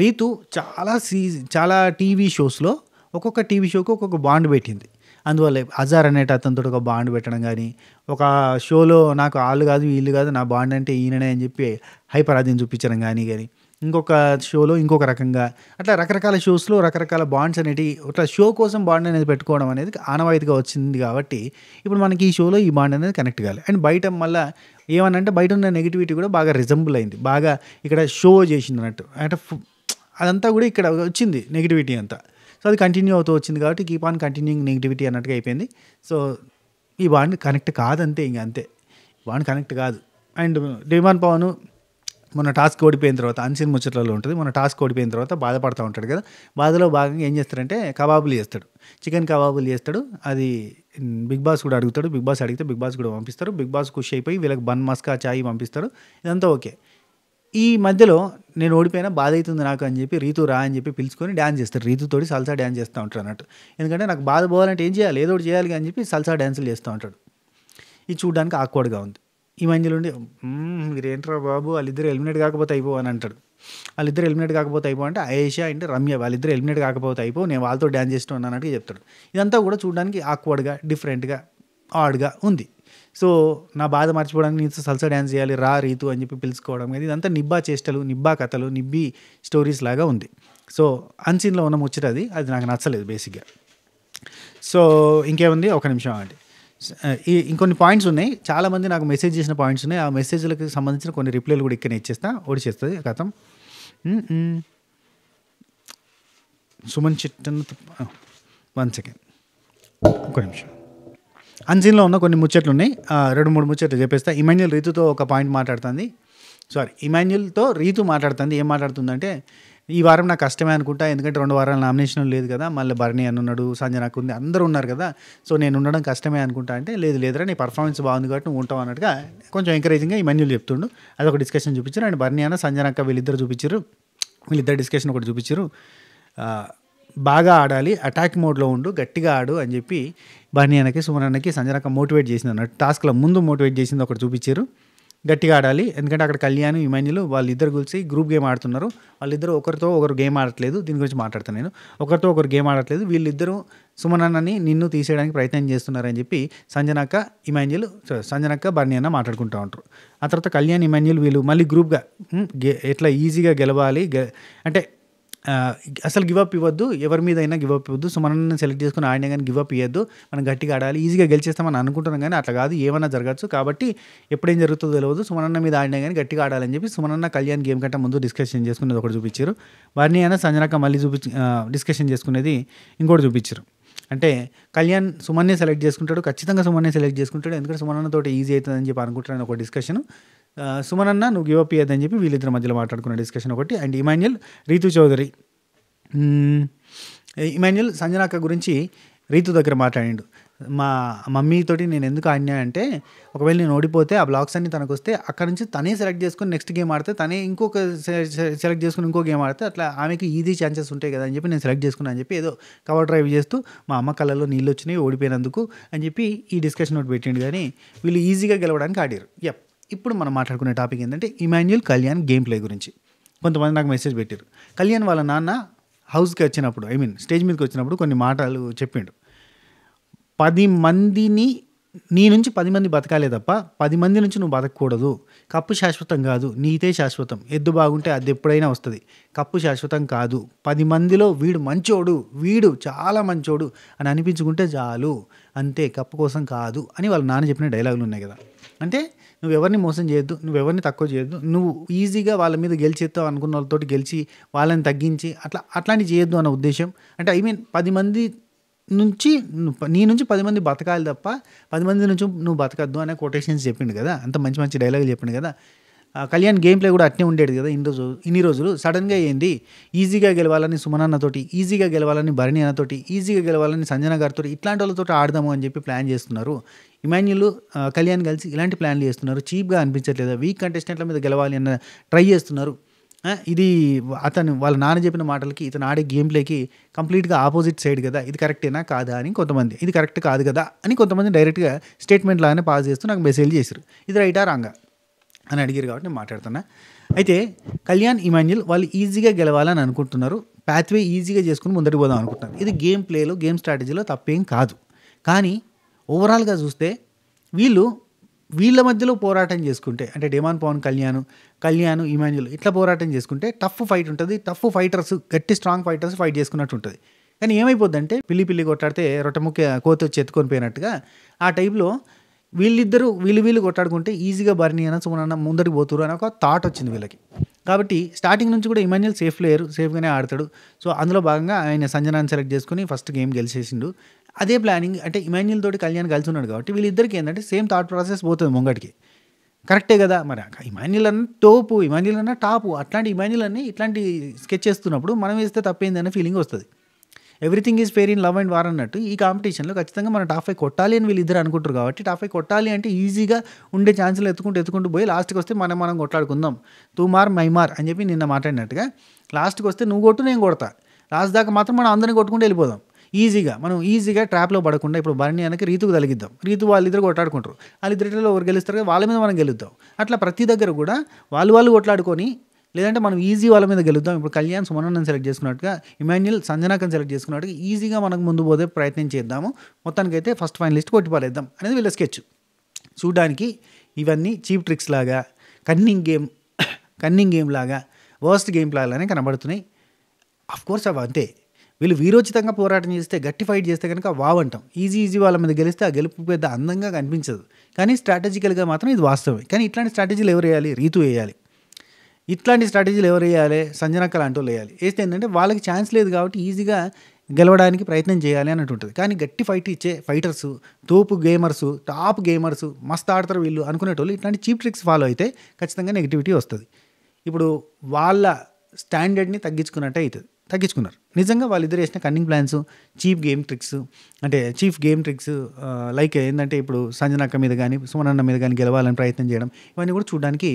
రీతు చాలా టీవీ షోస్‌లో ఒక్కొక్క టీవీ షోకి ఒక్కొక్క బాండ్ పెట్టింది. అందువల్లే అజార్ అనేటి అతనితోటి ఒక బాండ్ పెట్టడం గానీ, ఒక షోలో నాకు ఆళ్ళు గాదు, వీళ్ళు గాదు, నా బాండ్ అంటే ఈయననే అని చెప్పి హైపర్ ఆదిని చూపించడం గానీ, ఇంకొక షోలో ఇంకొక రకంగా, అట్లా రకరకాల షోస్‌లో రకరకాల బాండ్స్ అనేటివి ఇట్లా షో కోసం బాండ్ అనేది పెట్టుకోవడం అనేది ఆనవాయితీగా వచ్చింది కాబట్టి, ఇప్పుడు మనకి ఈ షోలో ఈ బాండ్ అనేది కనెక్ట్ కాలే. అండ్ బయట మళ్ళా ఏమనంటే బయట ఉన్న నెగటివిటీ కూడా బాగా రిజంబుల్ అయింది. బాగా ఇక్కడ షో చేసిందన్నట్టు. అంటే అదంతా కూడా ఇక్కడ వచ్చింది నెగటివిటీ అంతా. సో అది కంటిన్యూ అవుతూ వచ్చింది కాబట్టి కీప్ ఆన్ కంటిన్యూయింగ్ నెగటివిటీ అన్నట్టుగా అయిపోయింది. సో ఈ బాండ్ కనెక్ట్ కాదంతే, అంతే. బాండ్ కనెక్ట్ కాదు. అండ్ డిమాండ్ పవన్ మొన్న టాస్క్ ఓడిపోయిన తర్వాత అన్సీన్ ముచ్చట్లలో ఉంటుంది. మొన్న టాస్క్ ఓడిపోయిన తర్వాత బాధపడుతూ ఉంటాడు కదా. బాధలో భాగంగా ఏం చేస్తాడంటే కబాబులు చేస్తాడు, చికెన్ కబాబులు చేస్తాడు. అది బిగ్ బాస్ కూడా అడుగుతాడు. బిగ్ బాస్ అడిగితే బిగ్ బాస్ కూడా పంపిస్తారు. బిగ్ బాస్ ఖుషి అయిపోయి వీళ్ళకి బన్ మస్కా చాయ్ పంపిస్తారు. ఇదంతా ఓకే. ఈ మధ్యలో నేను ఓడిపోయినా బాధ అవుతుంది నాకు అని చెప్పి రీతు రా అని చెప్పి పిలుచుకొని డ్యాన్స్ చేస్తారు. రీతుతోటి సల్సా డ్యాన్స్ చేస్తూ ఉంటారు అన్నట్టు. ఎందుకంటే నాకు బాధ పోవాలంటే ఏం చేయాలి, ఏదో ఒకటి చేయాలి అని చెప్పి సల్సా డ్యాన్సులు చేస్తూ ఉంటాడు. ఇది చూడడానికి ఆక్వర్డ్గా ఉంది. ఈ మధ్యలో ఉండి మీరేంట్రా బాబు వాళ్ళిద్దరు ఎలిమినేట్ కాకపోతే అయిపో అని అంటాడు. వాళ్ళిద్దరు ఎలిమినేట్ కాకపోతే అయిపో అంటే ఆయేషా అంటే రమ్య వాళ్ళిద్దరు ఎలిమినేట్ కాకపోతే అయిపో, నేను వాళ్ళతో డ్యాన్స్ చేస్తూ అన్నట్టుగా చెప్తాడు. ఇదంతా కూడా చూడడానికి ఆక్వర్డ్గా, డిఫరెంట్గా, ఆడ్గా ఉంది. సో నా బాధ మర్చిపోవడానికి నీతో సల్సా డ్యాన్స్ చేయాలి రా రీతు అని చెప్పి పిలుచుకోవడం అనేది ఇదంతా నిబ్బా చేష్టలు, నిబ్బా కథలు, నిబ్బి స్టోరీస్ లాగా ఉంది. సో అన్సీన్లో ఉన్న ముచ్చట అది నాకు నచ్చలేదు బేసిక్గా. సో ఇంకేముంది, ఒక నిమిషం అండి. ఇంకొన్ని పాయింట్స్ ఉన్నాయి, చాలామంది నాకు మెసేజ్ చేసిన పాయింట్స్ ఉన్నాయి. ఆ మెసేజ్లకు సంబంధించిన కొన్ని రిప్లైలు కూడా ఇక్కడ ఇచ్చేస్తా, ఓడిచేస్తుంది కథం. సుమన్ చిట్టన్ 1 సెకండ్, ఒక నిమిషం. అన్సీన్లో ఉన్న కొన్ని ముచ్చట్లు ఉన్నాయి, 2-3 ముచ్చట్లు చెప్పేస్తా. ఇమాన్యుల్ రీతుతో ఒక పాయింట్ మాట్లాడుతుంది. ఇమాన్యుల్తో రీతు మాట్లాడుతుంది. ఏం మాట్లాడుతుందంటే, ఈ వారం నాకు కష్టమే అనుకుంటా, ఎందుకంటే 2 వారాల నామినేషన్ లేదు కదా, మళ్ళీ భరణి అని ఉన్నాడు, సంజనాకు ఉంది, అందరూ ఉన్నారు కదా, సో నేను ఉండడం కష్టమే అనుకుంటా అంటే, లేదురా నీ పర్ఫార్మెన్స్ బాగుంది కాబట్టి నువ్వు ఉంటావు అన్నట్టుగా కొంచెం ఎంకరేజింగ్గా ఇమాన్యుల్ చెప్తుండు. అదొక డిస్కషన్ చూపించారు. అండ్ భరణి అన్న సంజనక్క వీళ్ళిద్దరు డిస్కషన్ ఒకటి చూపించారు. బాగా ఆడాలి, అటాక్ మోడ్లో ఉండు, గట్టిగా ఆడు అని చెప్పి భరణి అన్నకి, సుమన్ అన్నకి సంజనక్క మోటివేట్ చేసింది అన్నట్టు. టాస్క్లో ముందు మోటివేట్ చేసింది ఒకటి చూపించారు. గట్టిగా ఆడాలి, ఎందుకంటే అక్కడ కళ్యాణ్, ఇమాన్యుల్ వాళ్ళిద్దరు కలిసి గ్రూప్ గేమ్ ఆడుతున్నారు. వాళ్ళిద్దరు ఒకరితో ఒకరు గేమ్ ఆడట్లేదు. దీని గురించి మాట్లాడతాను నేను. ఒకరితో ఒకరు గేమ్ ఆడట్లేదు, వీళ్ళిద్దరూ సుమన్ అన్నని నిన్ను తీసేయడానికి ప్రయత్నం చేస్తున్నారని చెప్పి సంజనక్క భరణి అన్న మాట్లాడుకుంటూ ఉంటారు. ఆ తర్వాత కళ్యాణ్, ఇమాన్యుల్ వీళ్ళు మళ్ళీ గ్రూప్గా ఎట్లా ఈజీగా గెలవాలి అంటే అసలు గివప్ ఇవ్వద్దు, ఎవరి మీద అయినా గివప్ ఇవ్వద్దు, సుమనన్న సెలెక్ట్ చేసుకుని ఆడినా కానీ గివప్ ఇవ్వద్దు, మనం గట్టిగా ఆడాలి, ఈజీగా గెలిచేస్తామని అనుకుంటున్నాం కానీ అట్లా కాదు, ఏమైనా జరగచ్చు, కాబట్టి ఎప్పుడేం జరుగుతుందో తెలియదు, సుమనన్న మీద ఆడినా కానీ గట్టిగా ఆడాలని చెప్పి సుమనన్న కళ్యాణ్ గేమ్ కంటే ముందు డిస్కషన్ చేసుకునేది ఒకటి చూపించారు. వారిని అయినా సంజనక్క మళ్ళీ డిస్కషన్ చేసుకునేది ఇంకోటి చూపించారు. అంటే కళ్యాణ్ సుమన్నే సెలెక్ట్ చేసుకుంటాడు, ఖచ్చితంగా సుమన్నే సెలెక్ట్ చేసుకుంటాడు, ఎందుకంటే సుమనన్నతో ఈజీ అవుతుందని చెప్పి అనుకుంటాడని ఒక డిస్కషన్. సుమనన్న నువ్వు గివప్ ఇయ్యద్దని చెప్పి వీళ్ళిద్దరి మధ్యలో మాట్లాడుకున్న డిస్కషన్ ఒకటి. అండ్ ఇమాన్యుల్ రీతు చౌదరి, ఇమాన్యుల్ సంజనక్క గురించి రీతు దగ్గర మాట్లాడిండు. మా మమ్మీతోటి నేను ఎందుకు ఆడినా అంటే, ఒకవేళ నేను ఓడిపోతే ఆ బ్లాక్స్ అన్ని తనకు వస్తే అక్కడ నుంచి తనే సెలెక్ట్ చేసుకుని నెక్స్ట్ గేమ్ ఆడితే, తనే ఇంకొక సెలెక్ట్ చేసుకుని ఇంకో గేమ్ ఆడితే అట్లా ఆమెకి ఈజీ ఛాన్సెస్ ఉంటాయి కదా అని చెప్పి నేను సెలెక్ట్ చేసుకున్నాను అని చెప్పి ఏదో కవర్ డ్రైవ్ చేస్తూ మా అమ్మ కళ్ళల్లో నీళ్ళు వచ్చినాయి ఓడిపోయినందుకు అని చెప్పి ఈ డిస్కషన్ ఒకటి పెట్టిండు. కానీ వీళ్ళు ఈజీగా గెలవడానికి ఆడారు. ఇప్పుడు మనం మాట్లాడుకునే టాపిక్ ఏంటంటే ఇమాన్యుల్ కళ్యాణ్ గేమ్ ప్లే గురించి. కొంతమంది నాకు మెసేజ్ పెట్టారు. కళ్యాణ్ వాళ్ళ నాన్న హౌస్కి వచ్చినప్పుడు, స్టేజ్ మీదకి వచ్చినప్పుడు కొన్ని మాటలు చెప్పిండు. 10 మందిని నీ నుంచి 10 మంది బతకాలే తప్ప 10 మంది నుంచి నువ్వు బతకూడదు. కప్పు శాశ్వతం కాదు, నీతే శాశ్వతం. ఎద్దు బాగుంటే అది ఎప్పుడైనా వస్తుంది, కప్పు శాశ్వతం కాదు. 10 మందిలో వీడు మంచోడు, వీడు చాలా మంచోడు అని అనిపించుకుంటే చాలు, అంతే, కప్పు కోసం కాదు అని వాళ్ళ నాన్న చెప్పిన డైలాగులు ఉన్నాయి కదా. అంటే నువ్వెవరిని మోసం చేయొద్దు, నువ్వెవరిని తక్కువ చేయొద్దు, నువ్వు ఈజీగా వాళ్ళ మీద గెలిచేస్తావు అనుకున్న వాళ్ళతోటి గెలిచి వాళ్ళని తగ్గించి అట్లాంటివి చేయొద్దు అన్న ఉద్దేశం. అంటే 10 మంది నుంచి నీ నుంచి 10 మంది బతకాలి తప్ప 10 మంది నుంచి నువ్వు బతకద్దు అనే కొటేషన్స్ చెప్పిండు కదా. అంత మంచి మంచి డైలాగులు చెప్పిండు కదా. కళ్యాణ్ గేమ్ ప్లే కూడా అట్నే ఉండేది కదా ఇన్ని రోజులు. సడన్గా ఏంది ఈజీగా గెలవాలని సుమనన్నతోటి, ఈజీగా గెలవాలని భరణి అన్నతోటి, ఈజీగా గెలవాలని సంజన గారితో, ఇట్లాంటి వాళ్ళతో ఆడదాము అని చెప్పి ప్లాన్ చేస్తున్నారు. ఇమాన్యుల్ కళ్యాణ్ కలిసి ఇలాంటి ప్లాన్లు చేస్తున్నారు. చీప్గా అనిపించట్లేదు, వీక్ కంటెస్టెంట్ల మీద గెలవాలి అన్న ట్రై చేస్తున్నారు. ఇది అతను వాళ్ళ నాన్న చెప్పిన మాటలకి ఇతను ఆడే గేమ్ ప్లేకి కంప్లీట్గా ఆపోజిట్ సైడ్ కదా, ఇది కరెక్టేనా కాదా అని కొంతమంది, ఇది కరెక్ట్ కాదు కదా అని కొంతమంది డైరెక్ట్గా స్టేట్మెంట్ లాగానే పాస్ చేస్తూ నాకు మెసేజ్ చేశారు, ఇది రైటా రాంగా అని అడిగారు కాబట్టి నేను మాట్లాడుతున్నా. అయితే కళ్యాణ్ ఇమాన్యుల్ వాళ్ళు ఈజీగా గెలవాలని అనుకుంటున్నారు, పాత్వే ఈజీగా చేసుకుని ముందరికి పోదాం అనుకుంటున్నారు. ఇది గేమ్ ప్లేలో గేమ్ స్ట్రాటజీలో తప్పేం కాదు. కానీ ఓవరాల్గా చూస్తే వీళ్ళ మధ్యలో పోరాటం చేసుకుంటే, అంటే డెమాన్ పవన్ కళ్యాణ్ ఇమాన్యుల్ ఇట్లా పోరాటం చేసుకుంటే టఫ్ ఫైట్ ఉంటుంది. టఫ్ ఫైటర్స్, గట్టి స్ట్రాంగ్ ఫైటర్స్ ఫైట్ చేసుకున్నట్టు ఉంటుంది. కానీ ఏమైపోద్దంటే పిల్లి కొట్టాడితే రొట్టెముక్క కోత వచ్చి ఎత్తుకొని పోయినట్టుగా ఆ టైప్లో వీళ్ళు కొట్టాడుకుంటే ఈజీగా బర్నీ అన్న సుమన్ ముందరికి పోతురు అని ఒక థాట్ వచ్చింది వీళ్ళకి. కాబట్టి స్టార్టింగ్ నుంచి కూడా ఇమాన్యుల్ సేఫ్ ప్లేయర్, సేఫ్గానే ఆడతాడు. సో అందులో భాగంగా ఆయన సంజనాన్ని సెలెక్ట్ చేసుకుని ఫస్ట్ గేమ్ గెలిచేసిండు. అదే ప్లానింగ్, అంటే ఇమాన్యుల్ తోటి కళ్యాణ్ కలిసి ఉన్నాడు కాబట్టి వీళ్ళిద్దరికి ఏంటంటే సేమ్ థాట్ ప్రాసెస్ పోతుంది ముంగటికి. కరెక్టే కదా, మరి ఇమాన్యుల్ అన్న టోపు, ఇమాన్యుల్ అన్న టాపు, అట్లాంటి ఇమాన్యుల్ అన్ని ఇట్లాంటి స్కెచ్ చేస్తున్నప్పుడు మనం వేస్తే తప్పేందనే ఫీలింగ్ వస్తుంది. Everything is fair in love and war అన్నట్టు ఈ కాంపిటీషన్లో ఖచ్చితంగా మనం టాప్ 5 కొట్టాలి అని వీళ్ళిద్దరు అనుకుంటారు. కాబట్టి టాప్ 5 కొట్టాలి అంటే ఈజీగా ఉండే ఛాన్సులు ఎత్తుకుంటూ పోయి లాస్ట్కి వస్తే మనం కొట్లాడుకుందాం, తూ మార్ మై మార్ అని చెప్పి నిన్న మాట్లాడినట్టుగా లాస్ట్కి వస్తే నువ్వు కొట్టు నేను కొడతా, లాస్ట్ దాకా మాత్రం మనం అందరిని కొట్టుకుంటూ వెళ్ళిపోదాం. మనం ఈజీగా ట్రాప్లో పడకుండా ఇప్పుడు బర్నీ అనకి రీతుకు తలిగిద్దాం, రీతు వాళ్ళిద్దరు కొట్లాడుకుంటారు, వాళ్ళిద్దరిలో ఎవరు గెలుస్తారు కదా వాళ్ళ మీద మనం గెలుద్దాం. అట్లా ప్రతి దగ్గర కూడా వాళ్ళు కొట్లాడుకొని, లేదంటే మనం ఈజీ వాళ్ళ మీద గెలుద్దాం. ఇప్పుడు కళ్యాణ్ సుమనన్నని సెలెక్ట్ చేసుకున్నట్టుగా, ఇమాన్యుల్ సంజనాకని సెలెక్ట్ చేసుకున్నట్టుగా ఈజీగా మనకు ముందు పోతే ప్రయత్నం చేద్దాము, మొత్తానికైతే ఫస్ట్ ఫైనలిస్ట్ కొట్టిపారేద్దాం అనేది వీళ్ళ స్కెచ్. చూడడానికి ఇవన్నీ చీప్ ట్రిక్స్ లాగా, కన్నింగ్ గేమ్ లాగా, వర్స్ట్ గేమ్ లాగానే కనబడుతున్నాయి. అఫ్కోర్స్ అవి అంతే. వీళ్ళు వీరోచితంగా పోరాటం చేస్తే, గట్టి ఫైట్ చేస్తే కనుక వావ్ అంటాం. ఈజీ వాళ్ళ మీద గెలిస్తే ఆ గెలుపు పెద్ద అందంగా కనిపించదు. కానీ స్ట్రాటజికల్గా మాత్రం ఇది వాస్తవమే. కానీ ఇట్లాంటి స్ట్రాటజీలు ఎవరు వేయాలి? రీతు వేయాలి. ఇట్లాంటి స్ట్రాటజీలు ఎవరు వేయాలి? సంజనక్క లాంటి వాళ్ళు వేయాలి. వేస్తే ఏంటంటే వాళ్ళకి ఛాన్స్ లేదు కాబట్టి ఈజీగా గెలవడానికి ప్రయత్నం చేయాలి అన్నట్టు ఉంటుంది. కానీ గట్టి ఫైట్ ఇచ్చే ఫైటర్సు, తోపు గేమర్సు, టాప్ గేమర్సు, మస్తు ఆడతారు వీళ్ళు అనుకునేటోళ్ళు ఇట్లాంటి చీప్ ట్రిక్స్ ఫాలో అయితే ఖచ్చితంగా నెగిటివిటీ వస్తుంది. ఇప్పుడు వాళ్ళ స్టాండర్డ్ని తగ్గించుకున్నారు నిజంగా. వాళ్ళిద్దరు వేసిన cunning plans, chief game tricks like ఏంటంటే ఇప్పుడు సంజనక్క మీద కానీ సుమనన్న మీద కానీ గెలవాలని ప్రయత్నం చేయడం, ఇవన్నీ కూడా చూడడానికి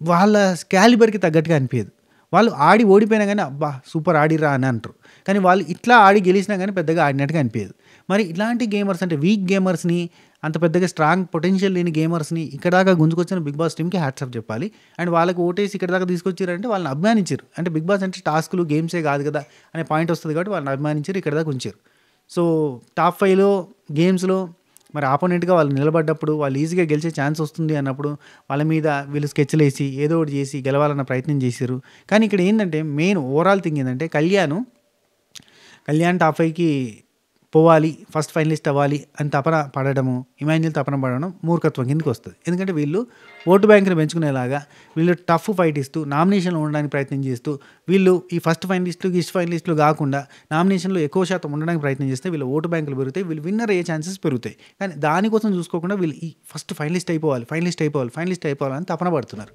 వాళ్ళ క్యాలిబర్కి తగ్గట్టుగా అనిపించదు. వాళ్ళు ఆడి ఓడిపోయినా కానీ అబ్బా సూపర్ ఆడిరా అని అంటారు. కానీ వాళ్ళు ఇట్లా ఆడి గెలిచినా కానీ పెద్దగా ఆడినట్టుగా అనిపించదు. మరి ఇలాంటి గేమర్స్, అంటే వీక్ గేమర్స్ని, అంత పెద్దగా స్ట్రాంగ్ పొటెన్షియల్ లేని గేమర్స్ని ఇక్కడ దాకా గుంజుకొచ్చిన బిగ్ బాస్ టీమ్కి హ్యాట్స్ ఆఫ్ చెప్పాలి. అండ్ వాళ్ళకి ఓటేసి ఇక్కడ దాకా తీసుకొచ్చారంటే వాళ్ళని అభిమానించారు. అంటే బిగ్ బాస్ అంటే టాస్కులు గేమ్సే కాదు కదా అనే పాయింట్ వస్తుంది కాబట్టి వాళ్ళని అభిమానించారు, ఇక్కడ దాకా ఉంచారు. సో టాప్ 5లో గేమ్స్లో మరి ఆపోనెంట్గా వాళ్ళు నిలబడ్డప్పుడు వాళ్ళు ఈజీగా గెలిచే ఛాన్స్ వస్తుంది అన్నప్పుడు వాళ్ళ మీద వీళ్ళు స్కెచ్లు వేసి ఏదో ఒకటి చేసి గెలవాలన్న ప్రయత్నం చేశారు. కానీ ఇక్కడ ఏంటంటే మెయిన్ ఓవరాల్ థింగ్ ఏంటంటే కళ్యాణ్ టాప్ 5కి పోవాలి, ఫస్ట్ ఫైనలిస్ట్ అవ్వాలి అని తపన పడడము, ఇమాన్యుల్ తపన పడడం మూర్ఖత్వం కిందకి వస్తుంది. ఎందుకంటే వీళ్ళు ఓటు బ్యాంకుని పెంచుకునేలాగా వీళ్ళు టఫ్ ఫైట్ ఇస్తూ నామినేషన్లో ఉండడానికి ప్రయత్నం చేస్తూ వీళ్ళు ఈ ఫస్ట్ ఫైనలిస్టులు కాకుండా నామినేషన్లో ఎక్కువ శాతం ఉండడానికి ప్రయత్నం చేస్తే వీళ్ళు ఓటు బ్యాంకులు పెరుగుతాయి, వీళ్ళు విన్నర్ అయ్యే ఛాన్సెస్ పెరుగుతాయి. కానీ దానికోసం చూసుకోకుండా వీళ్ళు ఈ ఫస్ట్ ఫైనలిస్ట్ అయిపోవాలి అని తపన పడుతున్నారు.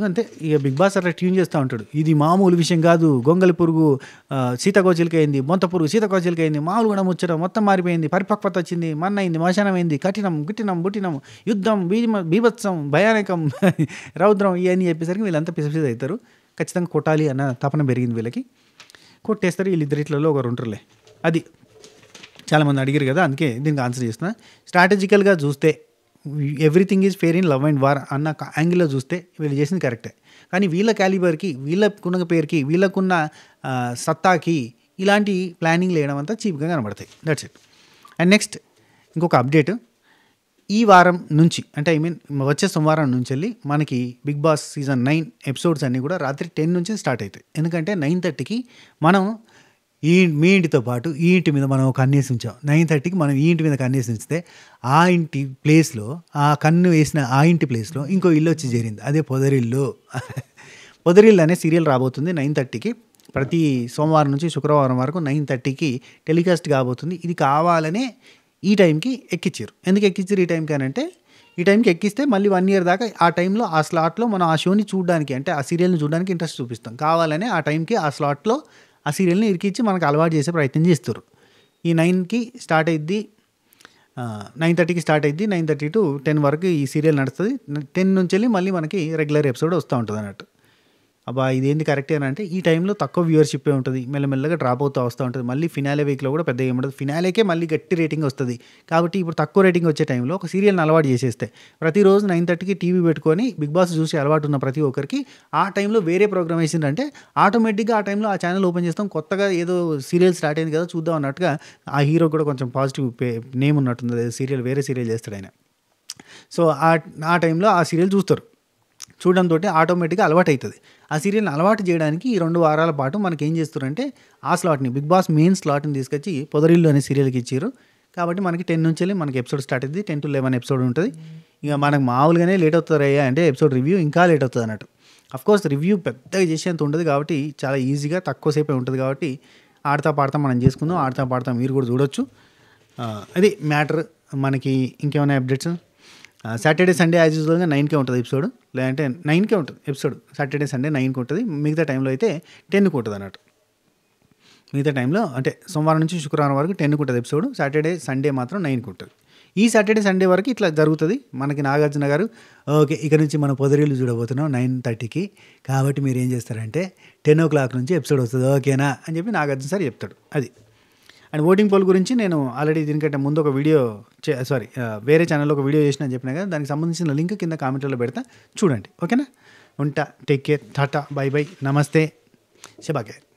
అంతే. ఇక బిగ్ బాస్ అట్లా ట్యూన్ చేస్తూ ఉంటాడు, ఇది మామూలు విషయం కాదు, గొంగలి పురుగు సీతకోచిలకైంది, మొంత పురుగు సీతకోచిలకైంది, మామూలు కూడా ముచ్చడం మొత్తం మారిపోయింది, పరిపక్వత వచ్చింది, మన్నైంది, మశానమైంది, కఠినం గిట్టినం బుట్టినం, యుద్ధం బీభత్సం భయానకం రౌద్రం ఇవన్నీ చెప్పేసరికి వీళ్ళంతా పిసిపిసి అవుతారు. ఖచ్చితంగా కొట్టాలి అన్న తపన పెరిగింది వీళ్ళకి, కొట్టేస్తారు. వీళ్ళిద్దరిట్లలో ఒకరు ఉంటారులే. అది చాలామంది అడిగారు కదా, అందుకే దీనికి ఆన్సర్ చేస్తున్నా. స్ట్రాటజికల్గా చూస్తే everything is fair in love and war అన్న యాంగిల్లో చూస్తే వీళ్ళు చేసింది కరెక్టే. కానీ వీళ్ళ క్యాలిబర్కి, వీళ్ళకున్న పేరుకి, వీళ్ళకున్న సత్తాకి ఇలాంటి ప్లానింగ్ లేయడం అంతా చీప్గా కనబడతాయి. That's it. అండ్ నెక్స్ట్ ఇంకొక అప్డేట్, ఈ వారం నుంచి అంటే వచ్చే సోమవారం నుంచి వెళ్ళి మనకి బిగ్ బాస్ సీజన్ 9 ఎపిసోడ్స్ అన్నీ కూడా రాత్రి 10 నుంచి స్టార్ట్ అవుతాయి. ఎందుకంటే 9:30కి మనం మీ ఇంటితో పాటు ఈ ఇంటి మీద మనం ఒక కన్నేసి ఉంచాం. 9:30కి మనం ఈ ఇంటి మీద కన్నేసి ఉంచితే ఆ ఇంటి ప్లేస్లో, ఆ కన్ను వేసిన ఆ ఇంటి ప్లేస్లో ఇంకో ఇల్లు వచ్చి చేరింది, అదే పొదరిల్లు. పొదరిల్లు అనే సీరియల్ రాబోతుంది 9:30కి. ప్రతి సోమవారం నుంచి శుక్రవారం వరకు 9:30కి టెలికాస్ట్ కాబోతుంది. ఇది కావాలనే ఈ టైంకి ఎక్కించారు. ఎందుకు ఎక్కించారు ఈ టైంకి అని అంటే, ఈ టైంకి ఎక్కిస్తే మళ్ళీ 1 year దాకా ఆ టైంలో ఆ స్లాట్లో మనం ఆ షోని చూడడానికి, అంటే ఆ సీరియల్ని చూడడానికి ఇంట్రెస్ట్ చూపిస్తాం. కావాలనే ఆ టైంకి ఆ స్లాట్లో ఆ సీరియల్ని ఇరికిచ్చి మనకు అలవాటు చేసే ప్రయత్నం చేస్తారు. ఈ 9కి స్టార్ట్ అయ్యిద్ది, 9:30కి స్టార్ట్ అయ్యిద్ది. 9:30 to 10 వరకు ఈ సీరియల్ నడుస్తుంది. 10 నుంచి వెళ్ళి మళ్ళీ మనకి రెగ్యులర్ ఎపిసోడ్ వస్తూ ఉంటుంది అన్నట్టు. అబ్బా ఇదేంది కరెక్టే అని అంటే ఈ టైంలో తక్కువ వ్యూవర్షిప్పే ఉంటుంది, మెల్లమెల్లగా డ్రాప్ అవుతూ వస్తూ ఉంటుంది. మళ్ళీ ఫినాలే వీక్లో కూడా పెద్దగా ఏముండదు, ఫినాలేకే మళ్ళీ గట్టి రేటింగ్ వస్తుంది. కాబట్టి ఇప్పుడు తక్కువ రేటింగ్ వచ్చే టైంలో ఒక సీరియల్ని అలవాటు చేసేస్తే ప్రతిరోజు 9:30కి టీవీ పెట్టుకొని బిగ్ బాస్ చూసి అలవాటు ఉన్న ప్రతి ఒక్కరికి ఆ టైంలో వేరే ప్రోగ్రామ్ వేసిందంటే ఆటోమేటిక్గా ఆ టైంలో ఆ ఛానల్ ఓపెన్ చేస్తాం, కొత్తగా ఏదో సీరియల్ స్టార్ట్ అయింది కదా చూద్దాం అన్నట్టుగా ఆ హీరో కూడా కొంచెం పాజిటివ్ నేమ్ ఉన్నట్టుంది, సీరియల్ వేరే సీరియల్ చేస్తాడు ఆయన. సో ఆ టైంలో ఆ సీరియల్ చూస్తారు, చూడడంతో ఆటోమేటిక్గా అలవాటు అవుతుంది. ఆ సీరియల్ని అలవాటు చేయడానికి ఈ 2 వారాల పాటు మనకి ఏం చేస్తారంటే ఆ స్లాట్ని బిగ్ బాస్ మెయిన్ స్లాట్ని తీసుకొచ్చి పొదరిల్లు అనే సీరియల్కి ఇచ్చారు. కాబట్టి మనకి 10 నుంచి వెళ్ళి మనకి ఎపిసోడ్ స్టార్ట్ అవుతుంది, 10 to 11 ఎపిసోడ్ ఉంటుంది. ఇక మనకు మామూలుగానే లేట్ అవుతారయ్యా అంటే ఎపిసోడ్ రివ్యూ ఇంకా లేట్ అవుతుంది అన్నట్టు. అఫ్కోర్స్ రివ్యూ పెద్దగా చేసేంత ఉండదు కాబట్టి చాలా ఈజీగా తక్కువసేపే ఉంటుంది కాబట్టి ఆడతా పాడతా మనం చేసుకుందాం, ఆడతా పాడతా మీరు కూడా చూడొచ్చు. అది మ్యాటర్. మనకి ఇంకేమైనా అప్డేట్స్? సాటర్డే సండే యాజ్ యూజువల్గా 9కే ఉంటుంది ఎపిసోడ్, లేదంటే 9కే ఉంటుంది ఎపిసోడ్. సాటర్డే సండే 9కి ఉంటుంది, మిగతా టైంలో అయితే 10కి ఉంటుంది అన్నట్టు. మిగతా టైంలో అంటే సోమవారం నుంచి శుక్రవారం వరకు 10కి ఉంటుంది ఎపిసోడ్, సాటర్డే సండే మాత్రం 9కి ఉంటుంది. ఈ సాటర్డే సండే వరకు ఇట్లా జరుగుతుంది. మనకి నాగార్జున గారు ఓకే ఇక నుంచి మనం పొదరిల్లు చూడబోతున్నాం 9:30కి, కాబట్టి మీరు ఏం చేస్తారంటే 10 o'clock నుంచి ఎపిసోడ్ వస్తుంది ఓకేనా అని చెప్పి నాగార్జున సార్ చెప్తాడు. అది అండ్ ఓటింగ్ పోల్ గురించి నేను ఆల్రెడీ దీనికంటే ముందు ఒక వీడియో వేరే ఛానల్లో ఒక వీడియో చేసిన చెప్పినా కదా, దానికి సంబంధించిన లింక్ కింద కామెంట్లో పెడతా, చూడండి ఓకేనా. ఉంటా, take care, Tata, by by, నమస్తే, శుభాకాంక్షలు.